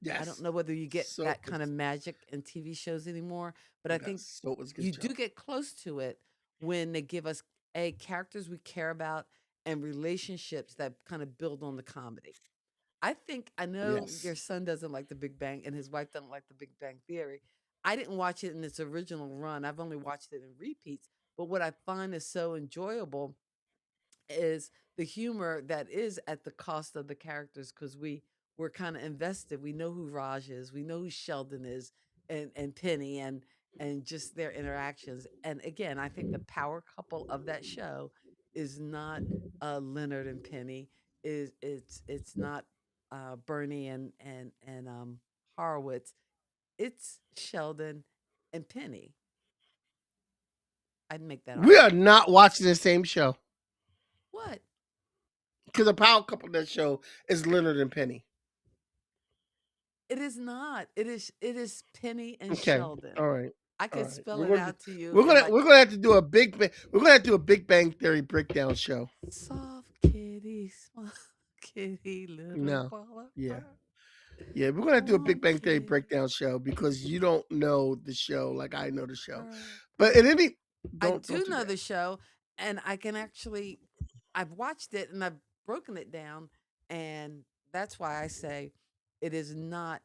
Speaker 1: I don't
Speaker 4: Yes.
Speaker 1: know whether you get
Speaker 4: So
Speaker 1: that
Speaker 4: was
Speaker 1: kind of magic in TV shows anymore, but I think
Speaker 4: yes, so it was a good
Speaker 1: you do
Speaker 4: show.
Speaker 1: get close to it when they give us characters we care about and relationships that kind of build on the comedy. I know
Speaker 4: Yes.
Speaker 1: your son doesn't like The Big Bang and his wife doesn't like The Big Bang Theory. I didn't watch it in its original run. I've only watched it in repeats. But what I find is so enjoyable is the humor that is at the cost of the characters because we're kind of invested. We know who Raj is, we know who Sheldon is, and Penny, and just their interactions. And again, I think the power couple of that show is not Leonard and Penny. It's not Bernie and Horowitz. It's Sheldon and Penny. I'd make that
Speaker 4: We are
Speaker 1: argument.
Speaker 4: not watching the same show
Speaker 1: What?
Speaker 4: because the power couple of that show is Leonard and Penny.
Speaker 1: It is not. It is Penny and
Speaker 4: Okay.
Speaker 1: Sheldon.
Speaker 4: All right.
Speaker 1: I
Speaker 4: All
Speaker 1: could
Speaker 4: right.
Speaker 1: spell it out to you
Speaker 4: We're
Speaker 1: in
Speaker 4: gonna
Speaker 1: like
Speaker 4: we're gonna have to do a we're gonna have to do a Big Bang Theory breakdown show.
Speaker 1: soft kitty, small kitty, little
Speaker 4: No.
Speaker 1: ball of
Speaker 4: Yeah.
Speaker 1: fur.
Speaker 4: Yeah, we're gonna have to do a Big
Speaker 1: Warm
Speaker 4: Bang Theory
Speaker 1: kitty,
Speaker 4: breakdown show because you don't know the show like I know the show.
Speaker 1: purr.
Speaker 4: But in any
Speaker 1: I
Speaker 4: don't
Speaker 1: do
Speaker 4: do
Speaker 1: know
Speaker 4: that.
Speaker 1: the show, and I can actually. I've watched it and I've broken it down, and that's why I say it is not.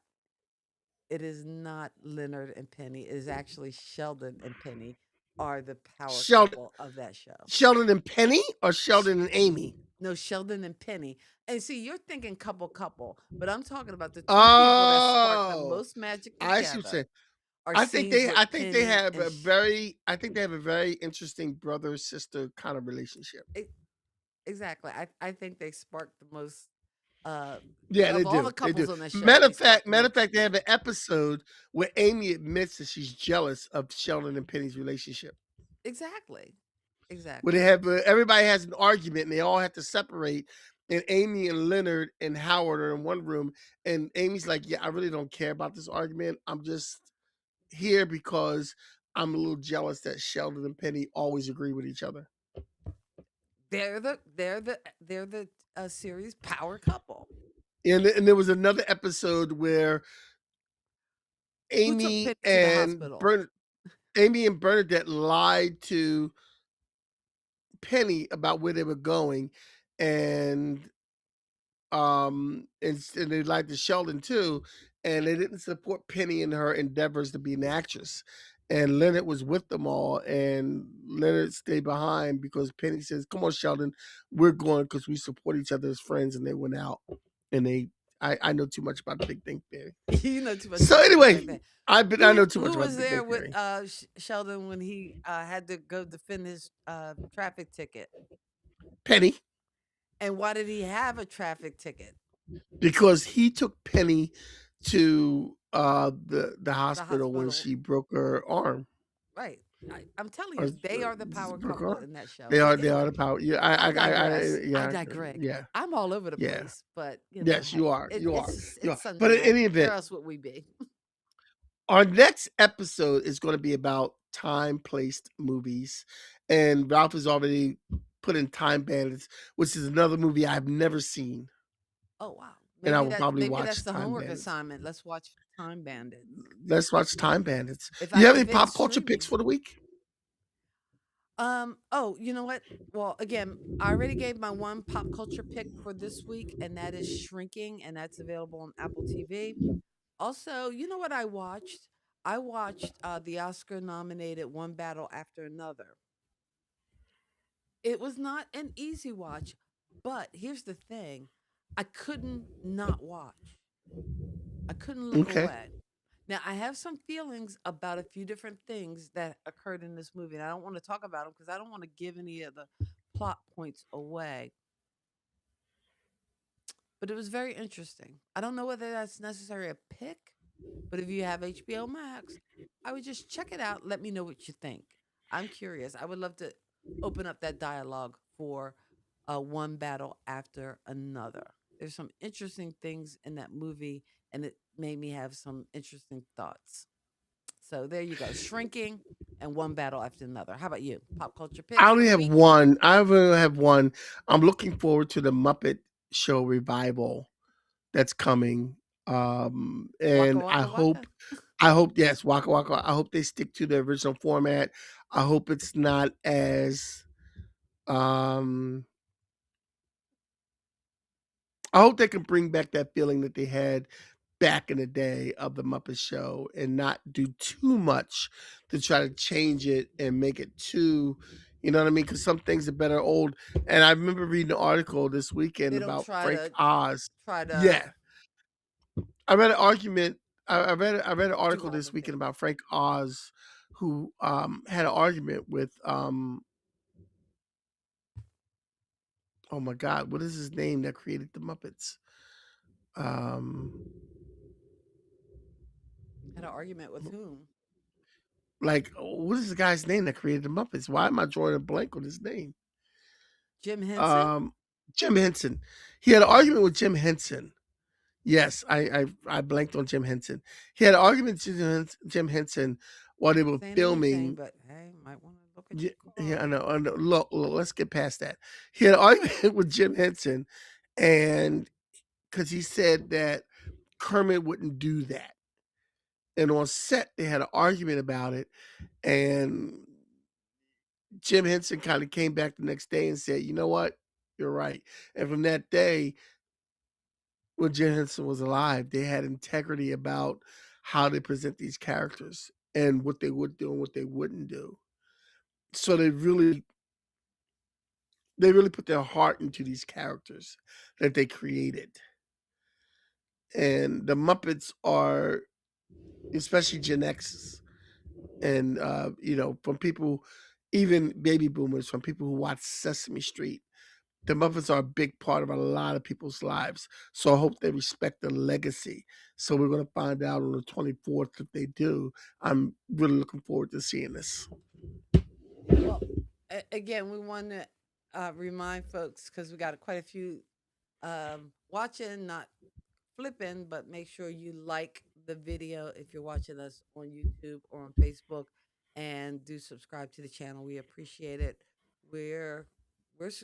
Speaker 1: It is not Leonard and Penny. It is actually Sheldon and Penny are the power
Speaker 4: Sheldon
Speaker 1: couple of that show.
Speaker 4: Sheldon and Penny or Sheldon and Amy?
Speaker 1: No, Sheldon and Penny. And see, you're thinking couple, but I'm talking about the two people that spark the
Speaker 4: Oh,
Speaker 1: most magic
Speaker 4: I see what you're
Speaker 1: together
Speaker 4: saying.
Speaker 1: are scenes with
Speaker 4: I think they
Speaker 1: Penny
Speaker 4: have
Speaker 1: and
Speaker 4: a very I think they have a very interesting brother sister kind of relationship.
Speaker 1: exactly. I think they spark the most uh
Speaker 4: Yeah, they
Speaker 1: of all the
Speaker 4: do. They
Speaker 1: couples
Speaker 4: do.
Speaker 1: on the show, they spark the
Speaker 4: Matter of
Speaker 1: most.
Speaker 4: fact, they have an episode where Amy admits that she's jealous of Sheldon and Penny's relationship.
Speaker 1: Exactly.
Speaker 4: Where they
Speaker 1: Exactly.
Speaker 4: have everybody has an argument and they all have to separate. And Amy and Leonard and Howard are in one room, and Amy's like, "Yeah, I really don't care about this argument. I'm just here because I'm a little jealous that Sheldon and Penny always agree with each other."
Speaker 1: They're the series power couple.
Speaker 4: And there was another episode where
Speaker 1: Who took
Speaker 4: Amy
Speaker 1: Penny to the
Speaker 4: and
Speaker 1: hospital?
Speaker 4: Bern Amy and Bernadette lied to Penny about where they were going, and and they lied to Sheldon too, and they didn't support Penny in her endeavors to be an actress. And Leonard was with them all, and Leonard stayed behind because Penny says, "Come on, Sheldon, we're going because we support each other as friends." And they went out, and they I know too much about the Big Bang Theory.
Speaker 1: You know too much.
Speaker 4: So
Speaker 1: about the Big Bang
Speaker 4: anyway,
Speaker 1: Theory.
Speaker 4: I know too much
Speaker 1: Who
Speaker 4: about
Speaker 1: was
Speaker 4: the Big
Speaker 1: there
Speaker 4: Bang
Speaker 1: with
Speaker 4: Theory.
Speaker 1: Sheldon when he had to go defend his traffic ticket?
Speaker 4: Penny,
Speaker 1: And why did he have a traffic ticket?
Speaker 4: because he took Penny to the
Speaker 1: The
Speaker 4: hospital when
Speaker 1: hospital,
Speaker 4: she broke her arm.
Speaker 1: right? I'm telling
Speaker 4: Or
Speaker 1: you, they are the power
Speaker 4: broke her
Speaker 1: couple
Speaker 4: arm.
Speaker 1: in that show.
Speaker 4: They
Speaker 1: But
Speaker 4: are
Speaker 1: anyway,
Speaker 4: the power. Yeah,
Speaker 1: I digress. I
Speaker 4: yeah,
Speaker 1: digress.
Speaker 4: yeah,
Speaker 1: I'm all over the
Speaker 4: yeah.
Speaker 1: place, but
Speaker 4: Yes, you
Speaker 1: hey,
Speaker 4: are. You are. You are.
Speaker 1: it's
Speaker 4: But
Speaker 1: Sunday
Speaker 4: in
Speaker 1: night.
Speaker 4: any
Speaker 1: Where
Speaker 4: event,
Speaker 1: else would we be?
Speaker 4: our next episode is going to be about time placed movies. And Ralph has already put in Time Bandits, which is another movie I've never seen.
Speaker 1: Oh wow,
Speaker 4: And I will probably
Speaker 1: maybe that's
Speaker 4: watch
Speaker 1: the
Speaker 4: Time
Speaker 1: homework
Speaker 4: Bandits.
Speaker 1: assignment. Let's watch Time Bandits.
Speaker 4: Let's watch Time Bandits. Do you have any
Speaker 1: If it's
Speaker 4: pop culture picks
Speaker 1: streaming.
Speaker 4: for the week?
Speaker 1: Oh, you know what? Well, again, I already gave my one pop culture pick for this week, and that is Shrinking, and that's available on Apple TV. Also, you know what I watched? I watched the Oscar nominated One Battle After Another. It was not an easy watch, but here's the thing. I couldn't not watch. I couldn't look
Speaker 4: Okay.
Speaker 1: away. Now, I have some feelings about a few different things that occurred in this movie, and I don't want to talk about them because I don't want to give any of the plot points away. But it was very interesting. I don't know whether that's necessarily a pick, but if you have HBO Max, I would just check it out. Let me know what you think. I'm curious. I would love to open up that dialogue for One Battle After Another. There's some interesting things in that movie, and it made me have some interesting thoughts. So there you go. Shrinking and One Battle After Another. How about you? Pop culture
Speaker 4: I
Speaker 1: picks for
Speaker 4: only
Speaker 1: the
Speaker 4: have
Speaker 1: week?
Speaker 4: one. I only have one. I'm looking forward to the Muppet Show revival that's coming.
Speaker 1: Waka
Speaker 4: And
Speaker 1: Waka Waka?
Speaker 4: yes, Waka Waka. I hope they stick to the original format. I hope it's not as um I hope they can bring back that feeling that they had back in the day of the Muppet Show and not do too much to try to change it and make it too, you know what I mean? Because some things are better old. And I remember reading an article this weekend
Speaker 1: They don't
Speaker 4: about
Speaker 1: try
Speaker 4: Frank
Speaker 1: to
Speaker 4: Oz.
Speaker 1: try to
Speaker 4: Yeah, I read an argument. I read an
Speaker 1: do
Speaker 4: article
Speaker 1: all the
Speaker 4: this weekend
Speaker 1: things.
Speaker 4: about Frank Oz, who had an argument with oh my God, what is his name that created the Muppets? Um,
Speaker 1: Had an argument with whom?
Speaker 4: like what is the guy's name that created the Muppets? Why am I drawing a blank on his name?
Speaker 1: Jim Henson?
Speaker 4: Um, Jim Henson. He had an argument with Jim Henson. Yes, I blanked on Jim Henson. He had an argument with Jim Henson while they were
Speaker 1: Saying anything,
Speaker 4: filming.
Speaker 1: but hey, might want to look at
Speaker 4: Yeah,
Speaker 1: your
Speaker 4: yeah,
Speaker 1: card.
Speaker 4: I know. Look, let's get past that. He had an argument with Jim Henson, and because he said that Kermit wouldn't do that, and on set they had an argument about it, and Jim Henson kind of came back the next day and said, "You know what? You're right." And from that day, when Jim Henson was alive, they had integrity about how they present these characters and what they would do and what they wouldn't do. So they really put their heart into these characters that they created. And the Muppets are, especially Gen X, and from people, even baby boomers, from people who watch Sesame Street, the Muppets are a big part of a lot of people's lives. So I hope they respect the legacy. So we're going to find out on the 24th if they do. I'm really looking forward to seeing this.
Speaker 1: Well, again, we want to remind folks because we got quite a few watching, not flipping, but make sure you like the video if you're watching us on YouTube or on Facebook, and do subscribe to the channel. We appreciate it. We're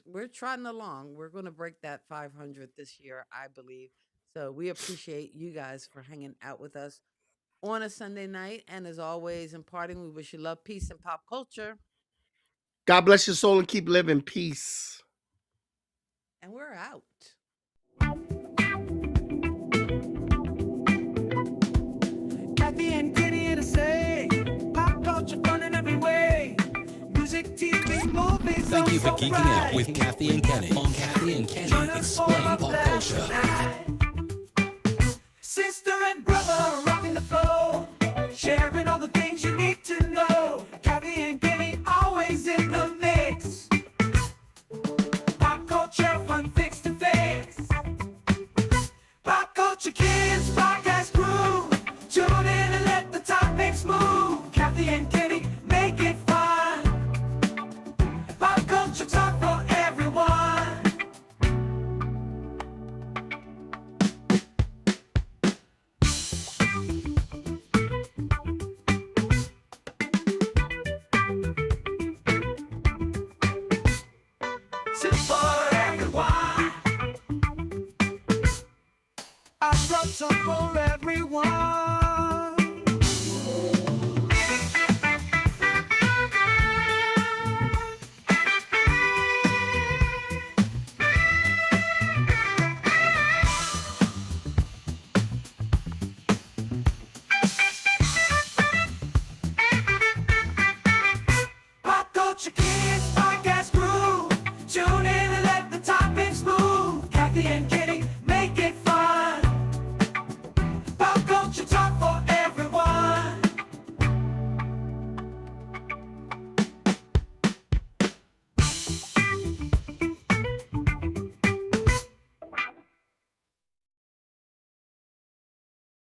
Speaker 1: we're trotting along. We're going to break that 500 this year, I believe. So we appreciate you guys for hanging out with us on a Sunday night. And as always, in parting, we wish you love, peace, and pop culture.
Speaker 4: God bless your soul and keep living. Peace.
Speaker 1: And we're out.
Speaker 2: Kathy and Kenny in a say, pop culture fun in every way. Music, TV, movies.
Speaker 6: Thank you for
Speaker 2: so
Speaker 6: geeking
Speaker 2: bright.
Speaker 6: out with Kathy and Kenny on Kathy and Kenny
Speaker 2: Join us for
Speaker 6: Explain
Speaker 2: a
Speaker 6: Pop
Speaker 2: blast
Speaker 6: Culture.
Speaker 2: tonight. to party.